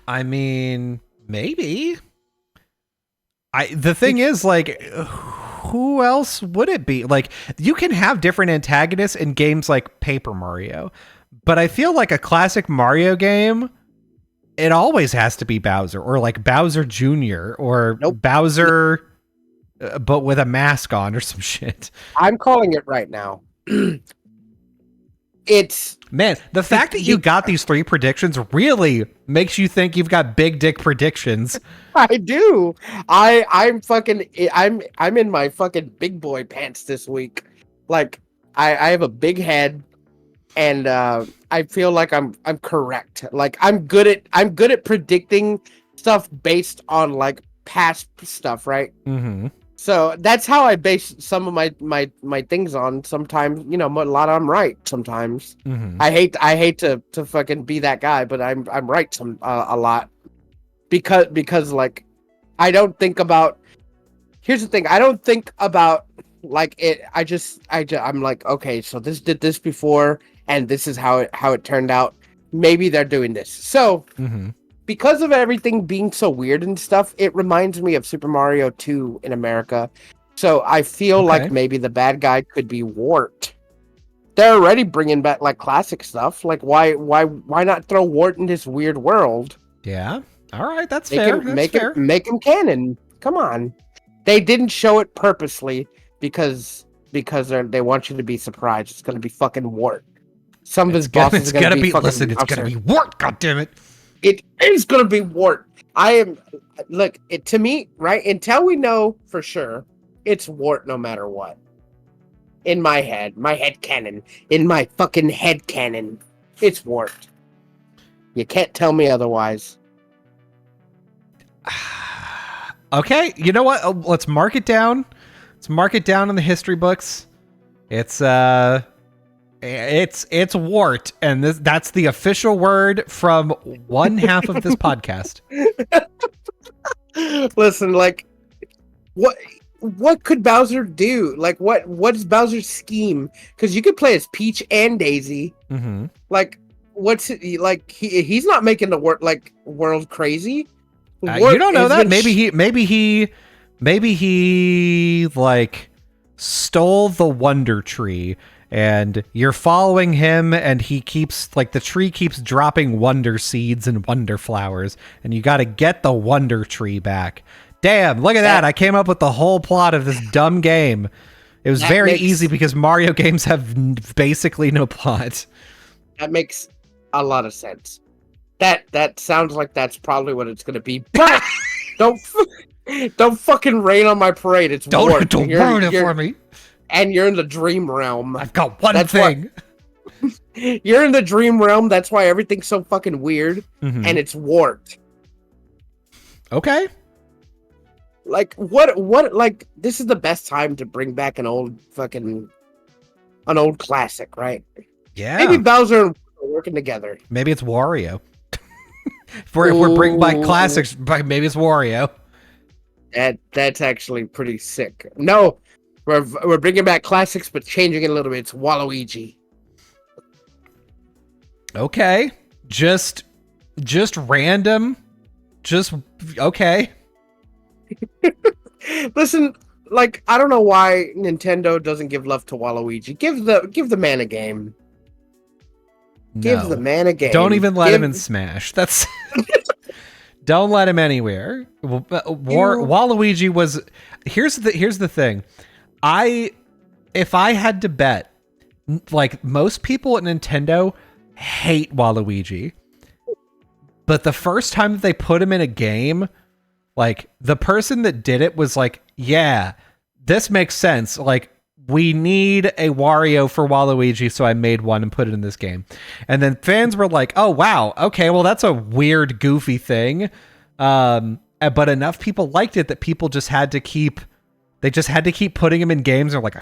I mean, maybe. The thing is, like, who else would it be? Like, you can have different antagonists in games like Paper Mario, but I feel like a classic Mario game, it always has to be Bowser, or like Bowser Jr. or Nope. Bowser, but with a mask on or some shit. I'm calling it right now. It's Man, the fact that you got these 3 predictions really makes you think you've got big dick predictions. I do. I'm in my fucking big boy pants this week. Like I have a big head, and I feel like I'm correct. Like I'm good at predicting stuff based on like past stuff, right? Mm-hmm. So that's how I base some of my things on. Sometimes, a lot I'm right. Sometimes Mm-hmm. I hate to fucking be that guy, but I'm right a lot because like I don't think about. Here's the thing. I don't think about like it. I'm like, okay, so this did this before, and this is how it turned out. Maybe they're doing this. So Mm-hmm. because of everything being so weird and stuff, it reminds me of Super Mario 2 in America. So I feel like maybe the bad guy could be Wart. They're already bringing back like classic stuff. Like why not throw Wart in this weird world? Yeah. All right, that's fair. Make him canon. Come on. They didn't show it purposely because they want you to be surprised. It's going to be fucking Wart. Some of his bosses are going to be fucking listen, it's going to be Wart, goddammit. It is going to be Wart. To me, right, until we know for sure, it's Wart no matter what. In my head canon, in my fucking head canon, it's Wart. You can't tell me otherwise. Okay, you know what? Let's mark it down. Let's mark it down in the history books. It's Wart, and that's the official word from one half of this podcast. Listen, like, what could Bowser do? Like, what's Bowser's scheme? Because you could play as Peach and Daisy. Mm-hmm. Like, he's not making the world crazy. You don't know that. Maybe he like stole the Wonder Tree, and you're following him, and he keeps like the tree keeps dropping wonder seeds and wonder flowers, and you got to get the Wonder Tree back. Damn, look at that. I came up with the whole plot of this dumb game. It was very easy because Mario games have basically no plot. That makes a lot of sense. That sounds like that's probably what it's going to be. But don't fucking rain on my parade. It's Wart. Don't ruin it for me. And you're in the dream realm. I've got one thing. You're in the dream realm. That's why everything's so fucking weird. Mm-hmm. And it's Wart. Okay. Like what like this is the best time to bring back an old classic, right? Yeah. Maybe Bowser and working together. Maybe it's Wario. if we're bringing back classics, maybe it's Wario. That's actually pretty sick. No, we're bringing back classics, but changing it a little bit. It's Waluigi. Okay, just random, just okay. Listen, like I don't know why Nintendo doesn't give love to Waluigi. Give the man a game. Give the man a game. Don't even let him in Smash. That's don't let him anywhere. Waluigi was. Here's the thing. If I had to bet, like most people at Nintendo hate Waluigi, but the first time that they put him in a game, like the person that did it was like, yeah, this makes sense. Like we need a Wario for Waluigi, so I made one and put it in this game. And then fans were like, oh wow, okay, well that's a weird, goofy thing. But enough people liked it that people just had to keep putting him in games. They're like, I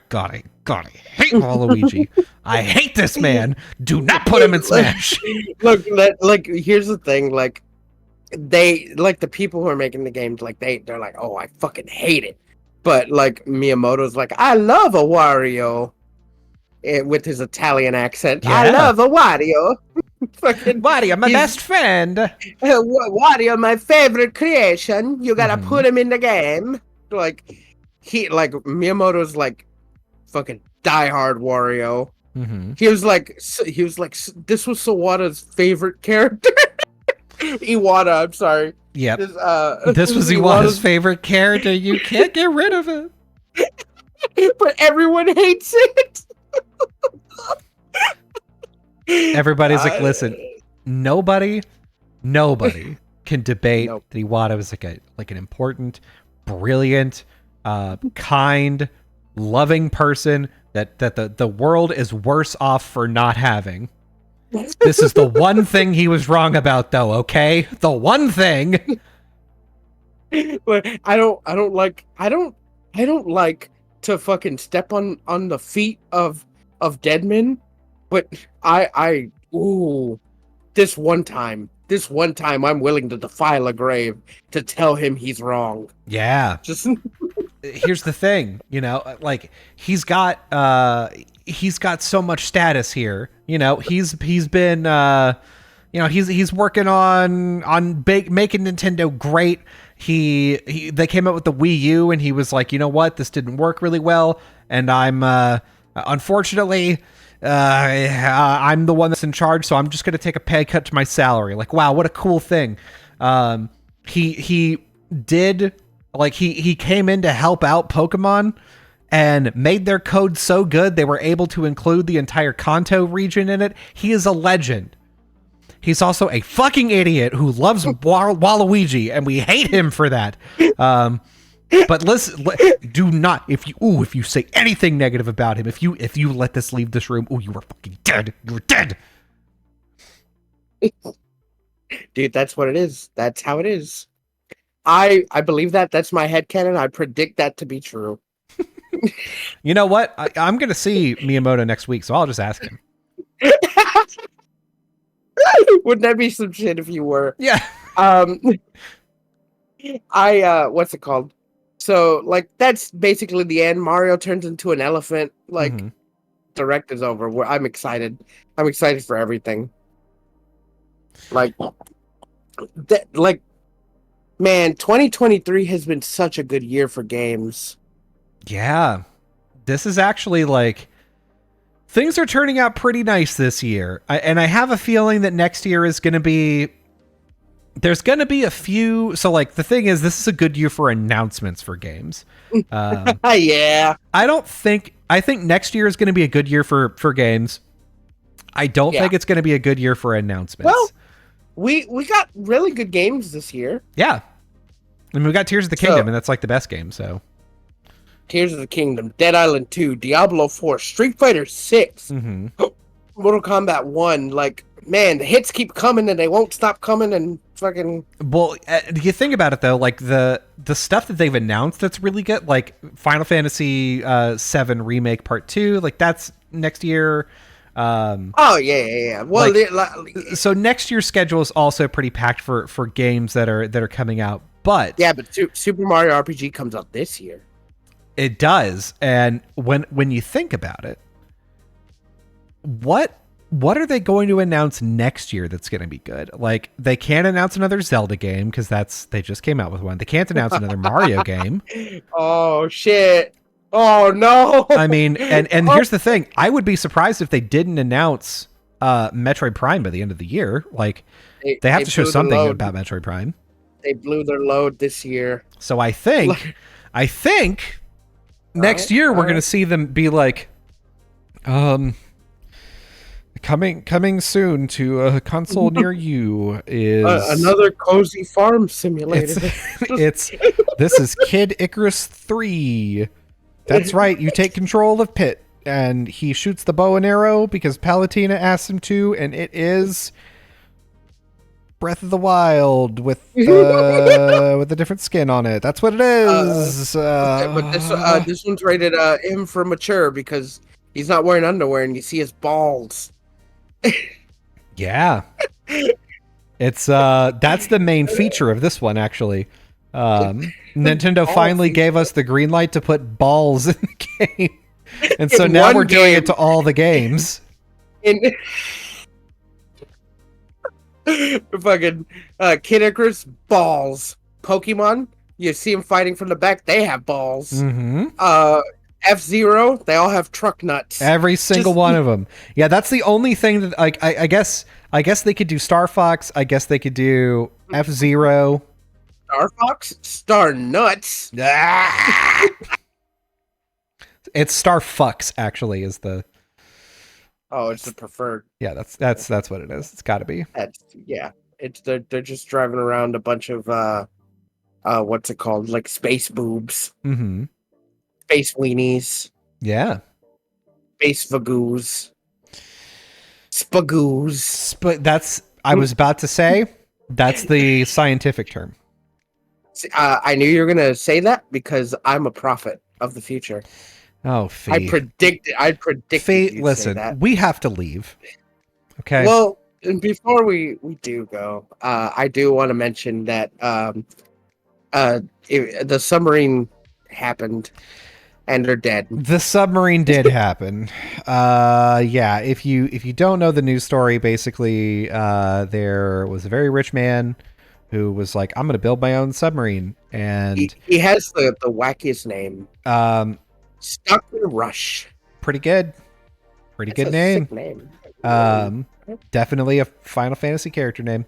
gotta hate Waluigi. I hate this man. Do not put him in Smash. Look, here's the thing, like they like the people who are making the games, like they're like, oh, I fucking hate it. But like Miyamoto's like, I love a Wario, with his Italian accent. Yeah. I love a Wario. Fucking Wario, my best friend. Wario, my favorite creation. You gotta put him in the game. Like Miyamoto's like fucking diehard Wario. Mm-hmm. He was like, this was Sawada's favorite character. Iwata, I'm sorry. Yep. This, This was Iwata's favorite character. You can't get rid of it. But everyone hates it. Everybody's like, listen, nobody can debate Nope. that Iwata was like an important, brilliant, kind, loving person that the world is worse off for not having. This is the one thing he was wrong about, though. Okay, the one thing. But I don't like to fucking step on the feet of dead men, but this one time I'm willing to defile a grave to tell him he's wrong. Yeah. Just here's the thing, like he's got so much status here. He's been he's working on making Nintendo great. They came out with the Wii U and he was like, you know what, this didn't work really well, and I'm unfortunately I'm the one that's in charge, so I'm just going to take a pay cut to my salary. Like, wow, what a cool thing. He did, like, he came in to help out Pokemon and made their code so good they were able to include the entire Kanto region in it. He is a legend. He's also a fucking idiot who loves Waluigi, and we hate him for that. But listen, do not, if you say anything negative about him, if you let this leave this room, you are fucking dead. You're dead. Dude, that's what it is. That's how it is. I believe that. That's my headcanon. I predict that to be true. You know what? I'm going to see Miyamoto next week, so I'll just ask him. Wouldn't that be some shit if you were? Yeah. What's it called? So, like, that's basically the end. Mario turns into an elephant. Like, Direct is over. I'm excited. I'm excited for everything. Like, man, 2023 has been such a good year for games. Yeah. This is actually, like, things are turning out pretty nice this year. And I have a feeling that next year is going to be... There's going to be a few... So, like, the thing is, this is a good year for announcements for games. Yeah. I think next year is going to be a good year for games. I don't think it's going to be a good year for announcements. Well, we got really good games this year. Yeah. I mean, we got Tears of the Kingdom, and that's, like, the best game, so... Tears of the Kingdom, Dead Island 2, Diablo 4, Street Fighter 6, Mortal Kombat 1. Like, man, the hits keep coming and they won't stop coming, and fucking... Well, you think about it, though, like, the stuff that they've announced that's really good, like Final Fantasy 7 Remake Part 2, like, that's next year. Oh, yeah. Well, so next year's schedule is also pretty packed for games that are coming out, but... Yeah, but Super Mario RPG comes out this year. It does, and when you think about it, what are they going to announce next year that's going to be good? Like, they can't announce another Zelda game because they just came out with one. They can't announce another Mario game. Oh shit! Oh no! I mean, and here's the thing: I would be surprised if they didn't announce Metroid Prime by the end of the year. Like, they have to show something about Metroid Prime. They blew their load this year. So I think. Next year, we're going to see them be like, coming soon to a console near you is... another cozy farm simulator. This is Kid Icarus 3. That's right, you take control of Pit, and he shoots the bow and arrow because Palutena asks him to, and it is... Breath of the Wild with a different skin on it. That's what it is. But this one's rated M for mature because he's not wearing underwear and you see his balls. Yeah, it's that's the main feature of this one actually. Nintendo finally gave us the green light to put balls in the game, and so now we're doing it to all the games. Fucking Kid Icarus, balls. Pokemon, you see him fighting from the back, they have balls. F-Zero, they all have truck nuts. Every single Just one of them. Yeah, that's the only thing that I guess they could do Star Fox. I guess they could do F-Zero. Star Fox, Star Nuts. Ah! It's Star Fox actually is the Oh, it's the preferred. yeah, that's what it is. It's got to be. Yeah. It's they're just driving around a bunch of what's it called? Like space boobs, Mhm. space weenies, Yeah. space vagoos, spagoos. But that's I was about to say that's the scientific term. I knew you were gonna say that because I'm a prophet of the future. Oh, Fee. I predicted Fee, you'd say listen, that. we have to leave. Okay. Well, and before we do go, I do want to mention that the submarine happened and they're dead. The submarine did happen. Yeah, if you don't know the news story, basically there was a very rich man who was like, I'm going to build my own submarine, and He has the wackiest name. Stuck in Rush. pretty good. Pretty That's good a name. sick name. Definitely a Final Fantasy character name.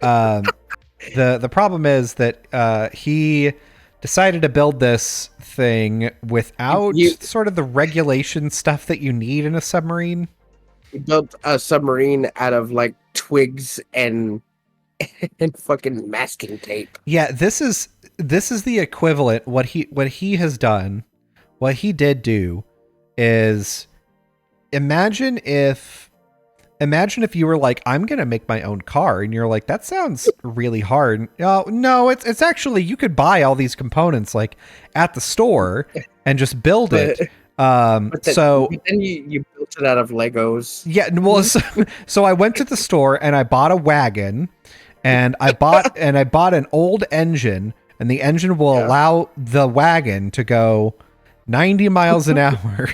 The problem is that he decided to build this thing without sort of the regulation stuff that you need in a submarine. He built a submarine out of like twigs and fucking masking tape. Yeah, this is the equivalent. What he has done, what he did do, is imagine if you were like, I'm gonna make my own car, and you're like, that sounds really hard. No, it's actually, you could buy all these components like at the store and just build it. But So then you built it out of Legos. yeah, well, so I went to the store and I bought a wagon, and I bought an old engine, and the engine will allow the wagon to go 90 miles an hour,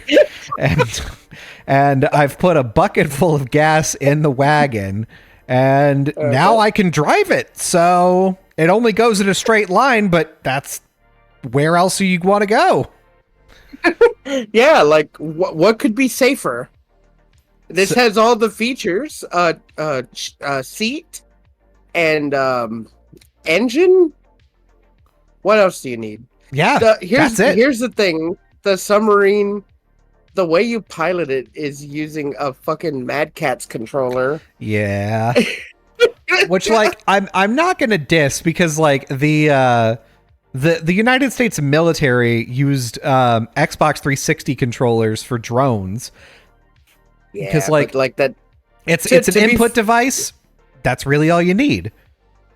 and I've put a bucket full of gas in the wagon, and now I can drive it. So it only goes in a straight line, but that's where else you want to go. Yeah, like what could be safer? This has all the features: seat and engine. What else do you need? Yeah, that's it. Here's the thing: the submarine, the way you pilot it is using a fucking Mad Catz controller. Yeah. Which, like, I'm not gonna diss, because like the United States military used Xbox 360 controllers for drones. Yeah, because like that. It's an input device. That's really all you need.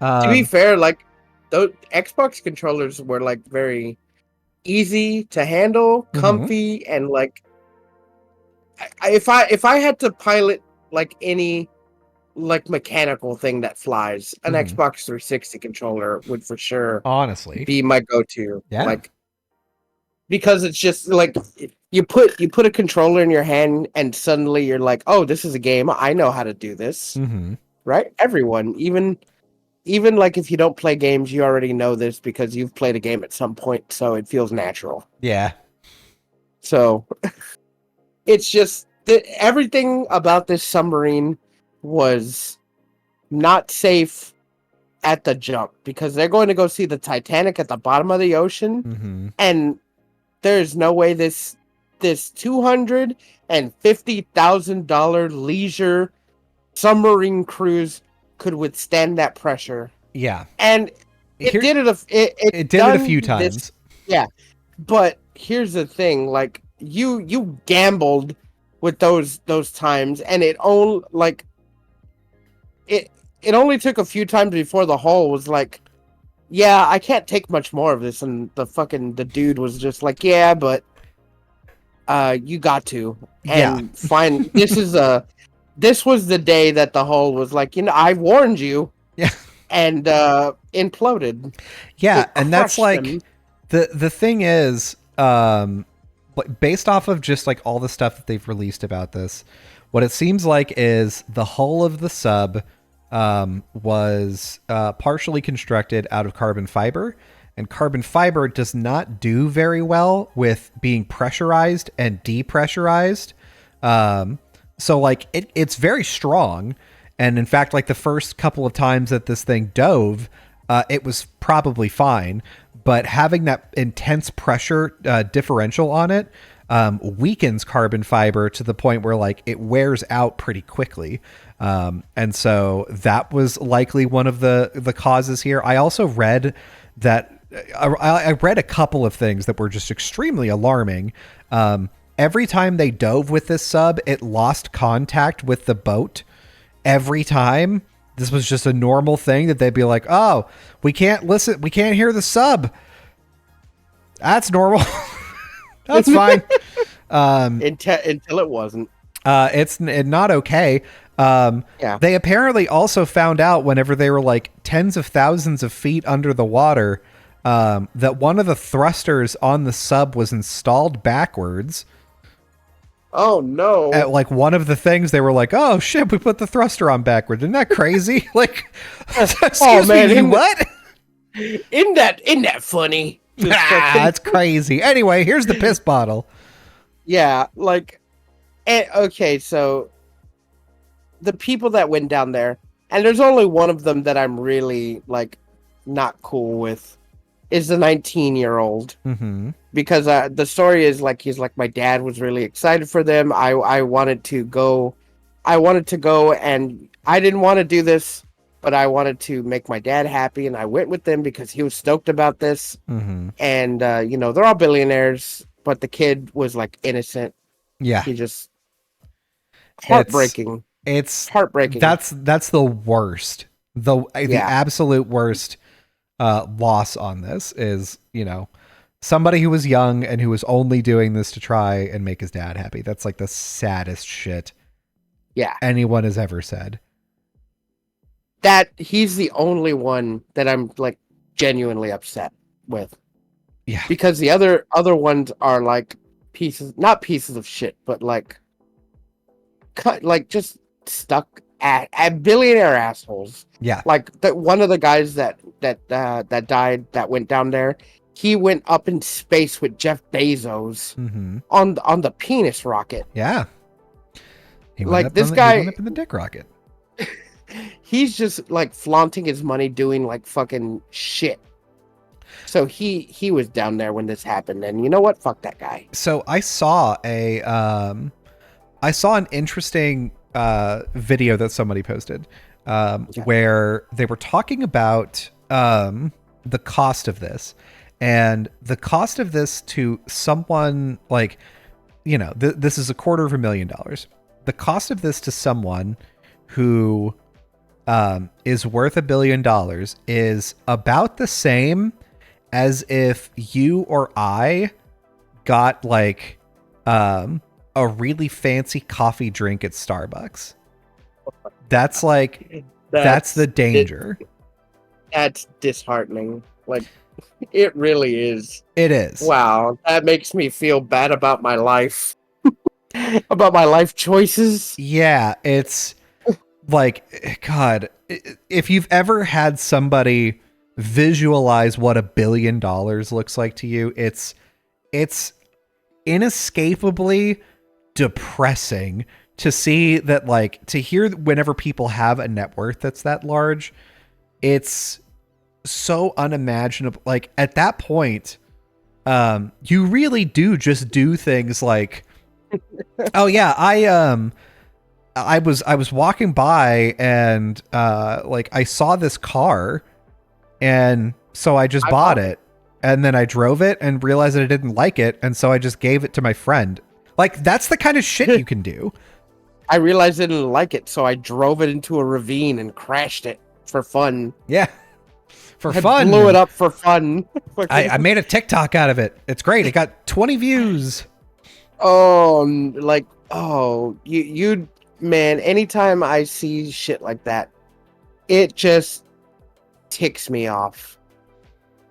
To be fair, like those Xbox controllers were like very easy to handle, comfy, and like if I had to pilot like any like mechanical thing that flies, an Xbox 360 controller would for sure honestly be my go-to. Yeah. Like, because it's just like you put a controller in your hand and suddenly you're like, oh, this is a game. I know how to do this. Right? Everyone, even like if you don't play games, you already know this because you've played a game at some point, so it feels natural. Yeah. So it's just that everything about this submarine was not safe at the jump, because they're going to go see the Titanic at the bottom of the ocean, and there's no way this $250,000 leisure submarine cruise could withstand that pressure. Yeah. And it did it a few times. Yeah. But here's the thing, like you gambled with those times, and it only took a few times before the hull was like, yeah, I can't take much more of this, and the dude was just like, yeah, but you got to. And fine, this was the day that the hull was like, I warned you. Yeah. And imploded. Yeah, and that's like them. The thing is, based off of just like all the stuff that they've released about this, what it seems like is the hull of the sub was partially constructed out of carbon fiber, and carbon fiber does not do very well with being pressurized and depressurized. So like it's very strong, and in fact, like the first couple of times that this thing dove, it was probably fine. But having that intense pressure differential on it weakens carbon fiber to the point where like it wears out pretty quickly. And so that was likely one of the causes here. I also read that I read a couple of things that were just extremely alarming. Every time they dove with this sub, it lost contact with the boat. Every time. This was just a normal thing that they'd be like, oh, we can't hear the sub. That's normal. That's fine. Until it wasn't. It's not okay. Yeah. They apparently also found out whenever they were like tens of thousands of feet under the water, that one of the thrusters on the sub was installed backwards. Oh no. At like one of the things they were like, oh shit, we put the thruster on backwards. Isn't that crazy? Like, excuse me, what? Isn't that funny? That's crazy. Anyway, here's the piss bottle. Yeah, like, okay, so the people that went down there, and there's only one of them that I'm really like not cool with, is the 19-year-old. Mm-hmm. Because the story is like he's like, my dad was really excited for them. I wanted to go, and I didn't want to do this, but I wanted to make my dad happy, and I went with them because he was stoked about this. Mm-hmm. And they're all billionaires, but the kid was like innocent. Yeah, he just heartbreaking. It's heartbreaking. That's the worst. The absolute worst loss on this is, somebody who was young and who was only doing this to try and make his dad happy. That's like the saddest shit anyone has ever said. That he's the only one that I'm like genuinely upset with. Yeah. Because the other ones are like not pieces of shit, but like just stuck at billionaire assholes. Yeah. Like one of the guys that died, that went down there, he went up in space with Jeff Bezos on the penis rocket. Yeah. He went like up this guy he went up in the dick rocket. He's just like flaunting his money doing like fucking shit. So he was down there when this happened, and you know what? Fuck that guy. So I saw an interesting video that somebody posted where they were talking about the cost of this. And the cost of this to someone like, this is $250,000. The cost of this to someone who is worth $1 billion is about the same as if you or I got like a really fancy coffee drink at Starbucks. That's like that's the danger. That's disheartening. Like, it really is. It is. Wow, that makes me feel bad about my life. About my life choices. Yeah, it's like, God, if you've ever had somebody visualize what $1 billion looks like to you, it's inescapably depressing to see that, like, to hear whenever people have a net worth that's that large. It's so unimaginable. Like, at that point, you really do just do things like, oh yeah, I was walking by and like I saw this car, and so I just bought it, and then I drove it and realized that I didn't like it, and so I just gave it to my friend. Like, that's the kind of shit you can do. I realized I didn't like it, so I drove it into a ravine and crashed it for fun. Yeah. For fun. I blew it up for fun. I made a TikTok out of it. It's great. It got 20 views. Oh, like, you man, anytime I see shit like that, it just ticks me off.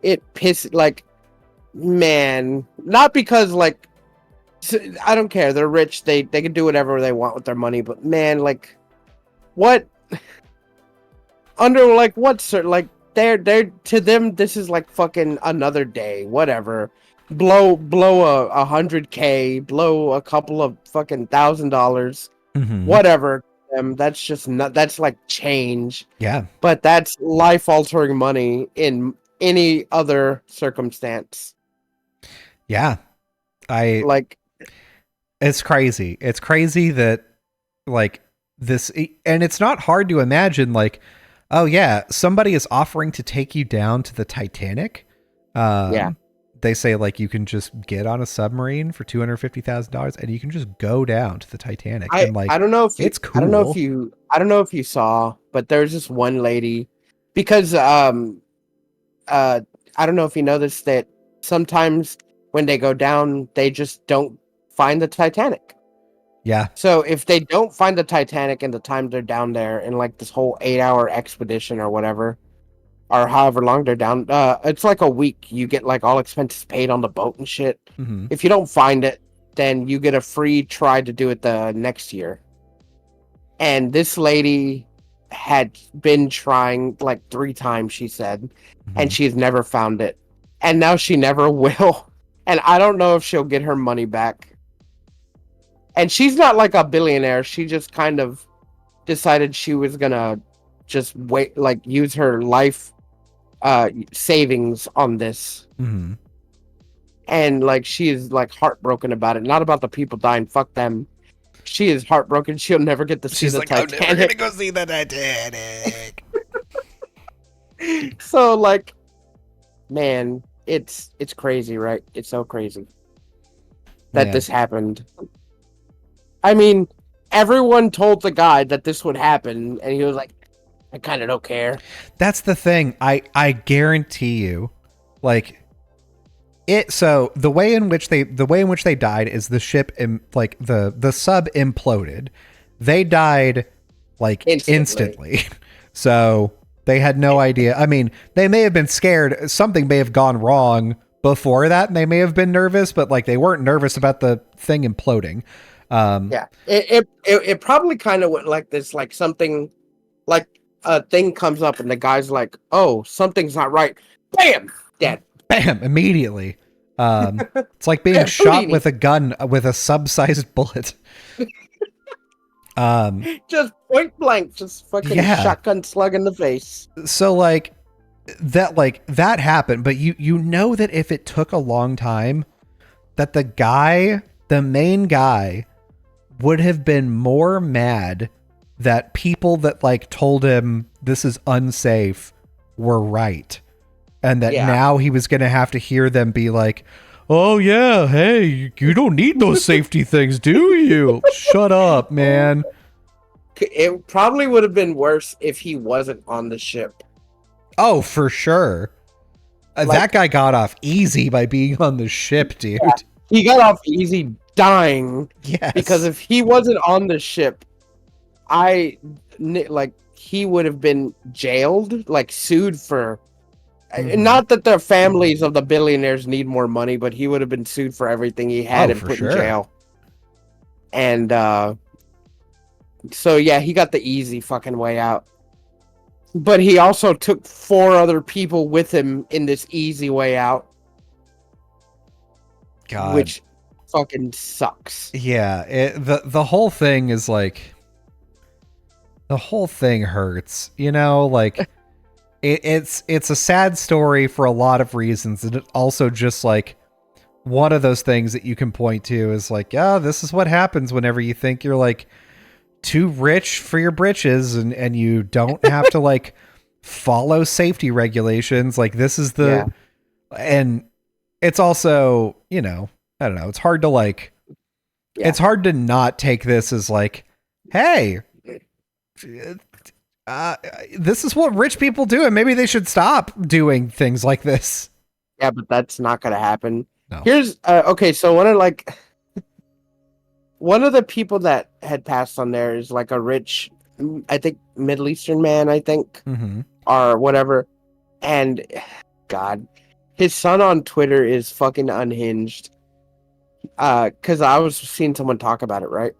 It pisses, like, man, not because, like, I don't care. They're rich. They can do whatever they want with their money. But man, like, what? Under like what? Like, they're to them this is like fucking another day, whatever. Blow a 100K, blow a couple of fucking $1,000, Mm-hmm. whatever. That's just not, that's like change. Yeah. But that's life altering money in any other circumstance. Yeah. Like, It's crazy. It's crazy that like this, and it's not hard to imagine like, oh yeah, somebody is offering to take you down to the Titanic. yeah. They say like you can just get on a submarine for $250,000 and you can just go down to the Titanic. And like, I don't know if you, it's cool. I don't know if you saw, but there's this one lady, because I don't know if you noticed that sometimes when they go down, they just don't find the Titanic. Yeah. So if they don't find the Titanic in the time they're down there in like this whole 8-hour expedition or whatever, or however long they're down, it's like a week. You get like all expenses paid on the boat and shit. Mm-hmm. If you don't find it, then you get a free try to do it the next year. And this lady had been trying like 3 times, she said, Mm-hmm. and she's never found it. And now she never will. And I don't know if she'll get her money back. And she's not like a billionaire. She just kind of decided she was gonna just wait, like use her life savings on this. Mm-hmm. And like she is like heartbroken about it. Not about the people dying. Fuck them. She is heartbroken. She'll never get to see the Titanic. I'm never gonna go see the Titanic. So like, man, it's crazy, right? It's so crazy that this happened. I mean, everyone told the guy that this would happen, and he was like, I kind of don't care. That's the thing. I guarantee you, like it. So the way in which they died is the ship, like the sub imploded. They died like instantly. So they had no idea. I mean, they may have been scared. Something may have gone wrong before that, and they may have been nervous, but like they weren't nervous about the thing imploding. Yeah, it probably kind of went like this, like something, like a thing comes up and the guy's like, "Oh, something's not right." Bam, dead. Bam, immediately. It's like being shot with a gun with a sub-sized bullet. Just point blank, just fucking shotgun slug in the face. So like that happened, but you know that if it took a long time, that the main guy would have been more mad that people that like told him this is unsafe were right. And that now he was going to have to hear them be like, oh yeah, hey, you don't need those safety things, do you? Shut up, man. It probably would have been worse if he wasn't on the ship. Oh, for sure. That guy got off easy by being on the ship, dude. Yeah, he got off easy dying. Yes. Because if he wasn't on the ship, he would have been jailed, like sued for. Not that the families of the billionaires need more money, but he would have been sued for everything he had and put in jail. And so yeah, he got the easy fucking way out. But he also took 4 other people with him in this easy way out. God. Which fucking sucks. Yeah, the whole thing is like, the whole thing hurts, you know, like it's a sad story for a lot of reasons, and it also just like one of those things that you can point to is like, yeah, this is what happens whenever you think you're like too rich for your britches and you don't have to like follow safety regulations. Like this is and it's also, you know, I don't know. It's hard to like, it's hard to not take this as like, hey, this is what rich people do, and maybe they should stop doing things like this. Yeah, but that's not going to happen. No. Here's, okay, so one of the people that had passed on there is like a rich, I think, Middle Eastern man, I think, or whatever. And God, his son on Twitter is fucking unhinged. Because I was seeing someone talk about it, right?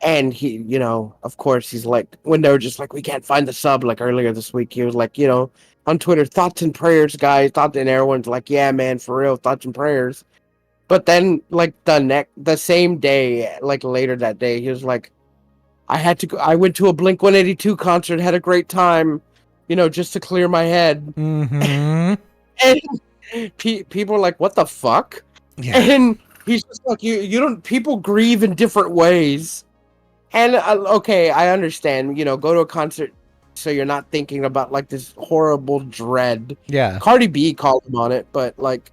And he, of course, he's like, when they were just like, we can't find the sub, like earlier this week, he was like, on Twitter, thoughts and prayers, guys. And everyone's like, yeah, man, for real, thoughts and prayers. But then, like the same day, like later that day, he was like, I went to a Blink 182 concert, had a great time, just to clear my head. Mm-hmm. And people are like, what the fuck? Yeah. And he's just like, you don't. People grieve in different ways. And okay, I understand. Go to a concert so you're not thinking about like this horrible dread. Yeah. Cardi B called him on it, but like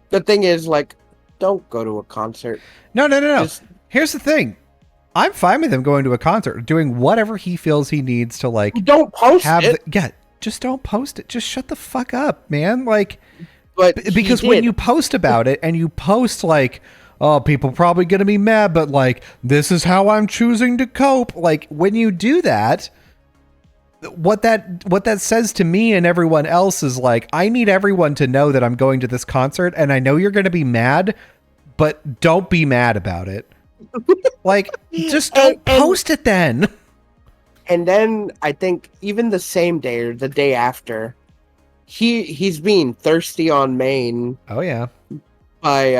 the thing is, like, don't go to a concert. No. Just Here's the thing. I'm fine with him going to a concert, doing whatever he feels he needs to, like, don't post it. Just don't post it. Just shut the fuck up, man. Like, But because when you post about it and you post like, oh, people probably gonna be mad, but like, this is how I'm choosing to cope. Like, when you do that, what that says to me and everyone else is like, I need everyone to know that I'm going to this concert, and I know you're gonna be mad, but don't be mad about it. Like, just don't post it then. And then I think even the same day or the day after, he's being thirsty on Maine. Oh yeah. By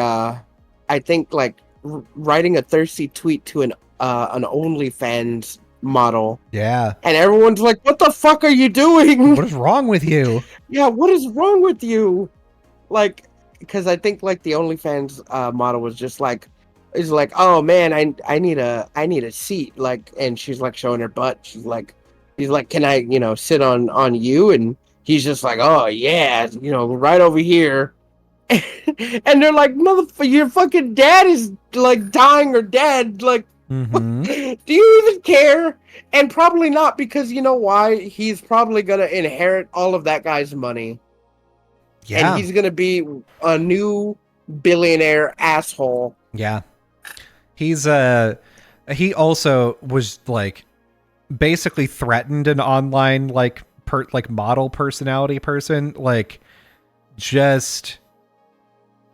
I think like writing a thirsty tweet to an OnlyFans model. Yeah. And everyone's like, "What the fuck are you doing? What is wrong with you?" Yeah, what is wrong with you? Like, because I think like the OnlyFans model was just like, is like, oh man, I need a seat, like, and she's like showing her butt. He's like, can I sit on you? And he's just like, oh yeah, right over here. And they're like, motherfucker, your fucking dad is like dying or dead. Like, Mm-hmm. do you even care? And probably not, because you know why? He's probably gonna inherit all of that guy's money. Yeah. And he's gonna be a new billionaire asshole. Yeah. He's he also was like basically threatened an online like model personality person, like just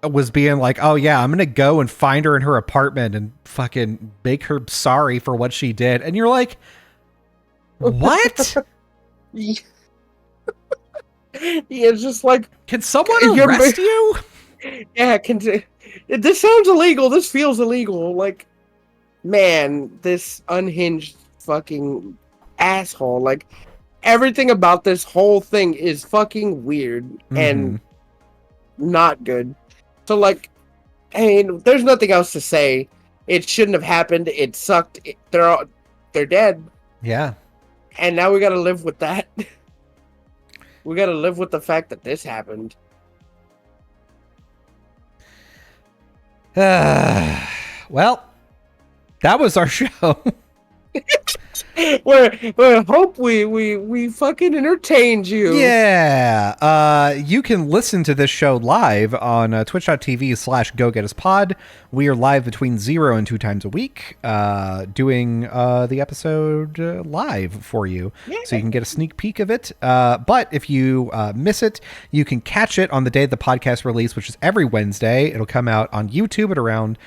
was being like, oh yeah, I'm gonna go and find her in her apartment and fucking make her sorry for what she did. And you're like, what? It's just like, can someone arrest you? Yeah, this sounds illegal. This feels illegal. Like, man, this unhinged fucking asshole. Like, everything about this whole thing is fucking weird and not good. So, like, hey, there's nothing else to say. It shouldn't have happened. It sucked. They're dead. Yeah. And now we gotta live with that. We gotta live with the fact that this happened. Well, that was our show. We hope we fucking entertained you. Yeah. You can listen to this show live on twitch.tv/GoGetUsPod. We are live between 0 and 2 times a week, doing the episode live for you. Yeah. So you can get a sneak peek of it. But if you miss it, you can catch it on the day of the podcast release, which is every Wednesday. It'll come out on YouTube at around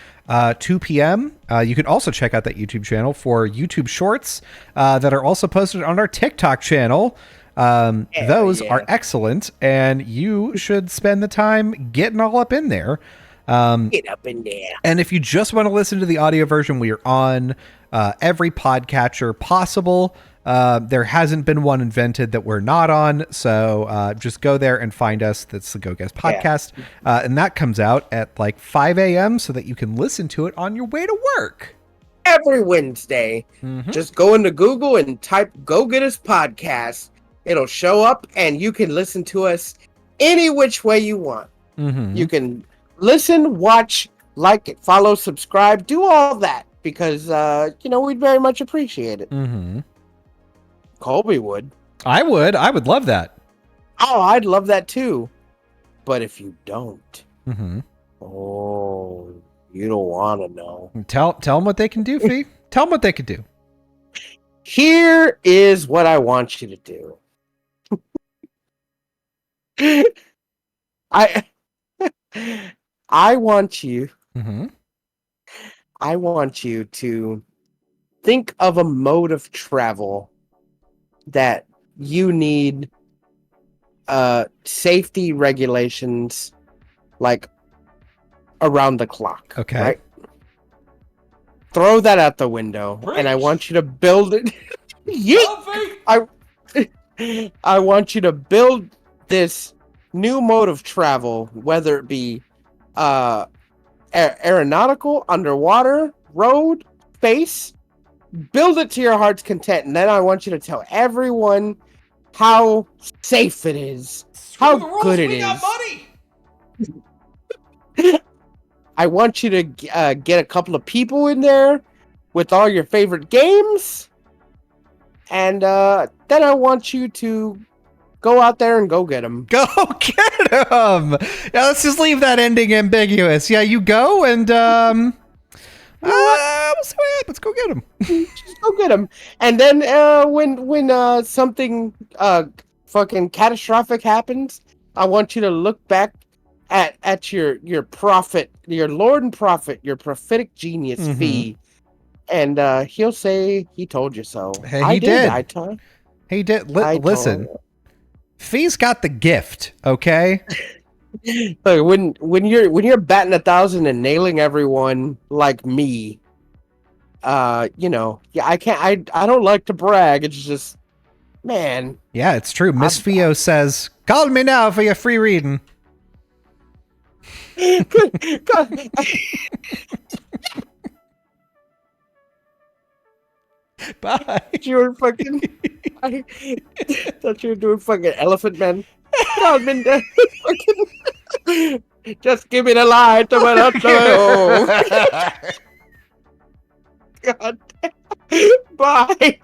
2 p.m. You can also check out that YouTube channel for YouTube shorts that are also posted on our TikTok channel. Those are excellent, and you should spend the time getting all up in there. Get up in there. And if you just want to listen to the audio version, we are on every podcatcher possible. There hasn't been one invented that we're not on, so just go there and find us. That's the Go Guess Podcast, and that comes out at like 5 a.m. so that you can listen to it on your way to work every Wednesday. Just go into Google and type "Go Get Us Podcast." It'll show up, and you can listen to us any which way you want. You can listen, watch, like, follow, subscribe, do all that, because we'd very much appreciate it. Colby would. I would love that. Oh, I'd love that too. But if you don't, oh, you don't want to know. Tell them what they can do, Fee. Tell them what they could do. Here is what I want you to do. I want you. I want you to think of a mode of travel that you need safety regulations like around the clock. Okay. Right? Throw that out the window, and I want you to build it. I want you to build this new mode of travel, whether it be aeronautical, underwater, road, space. Build it to your heart's content, and then I want you to tell everyone how safe it is, how good it is. I want you to get a couple of people in there with all your favorite games, and then I want you to go out there and go get them. Go get them! Yeah, let's just leave that ending ambiguous. Yeah, you go and we'll see what happens. Go get them. Just go get them. And then when something fucking catastrophic happens, I want you to look back at your prophet, your Lord and prophet, your prophetic genius Fee, and he'll say he told you so. He did. He did. Listen, Fee's got the gift. Okay. Look, when you're batting 1,000 and nailing everyone like me, I don't like to brag. It's just, man. Yeah, it's true. Miss Fio says, "Call me now for your free reading." God. Bye. You were fucking. I thought you were doing fucking Elephant Man. God, just give me the light. God. Bye.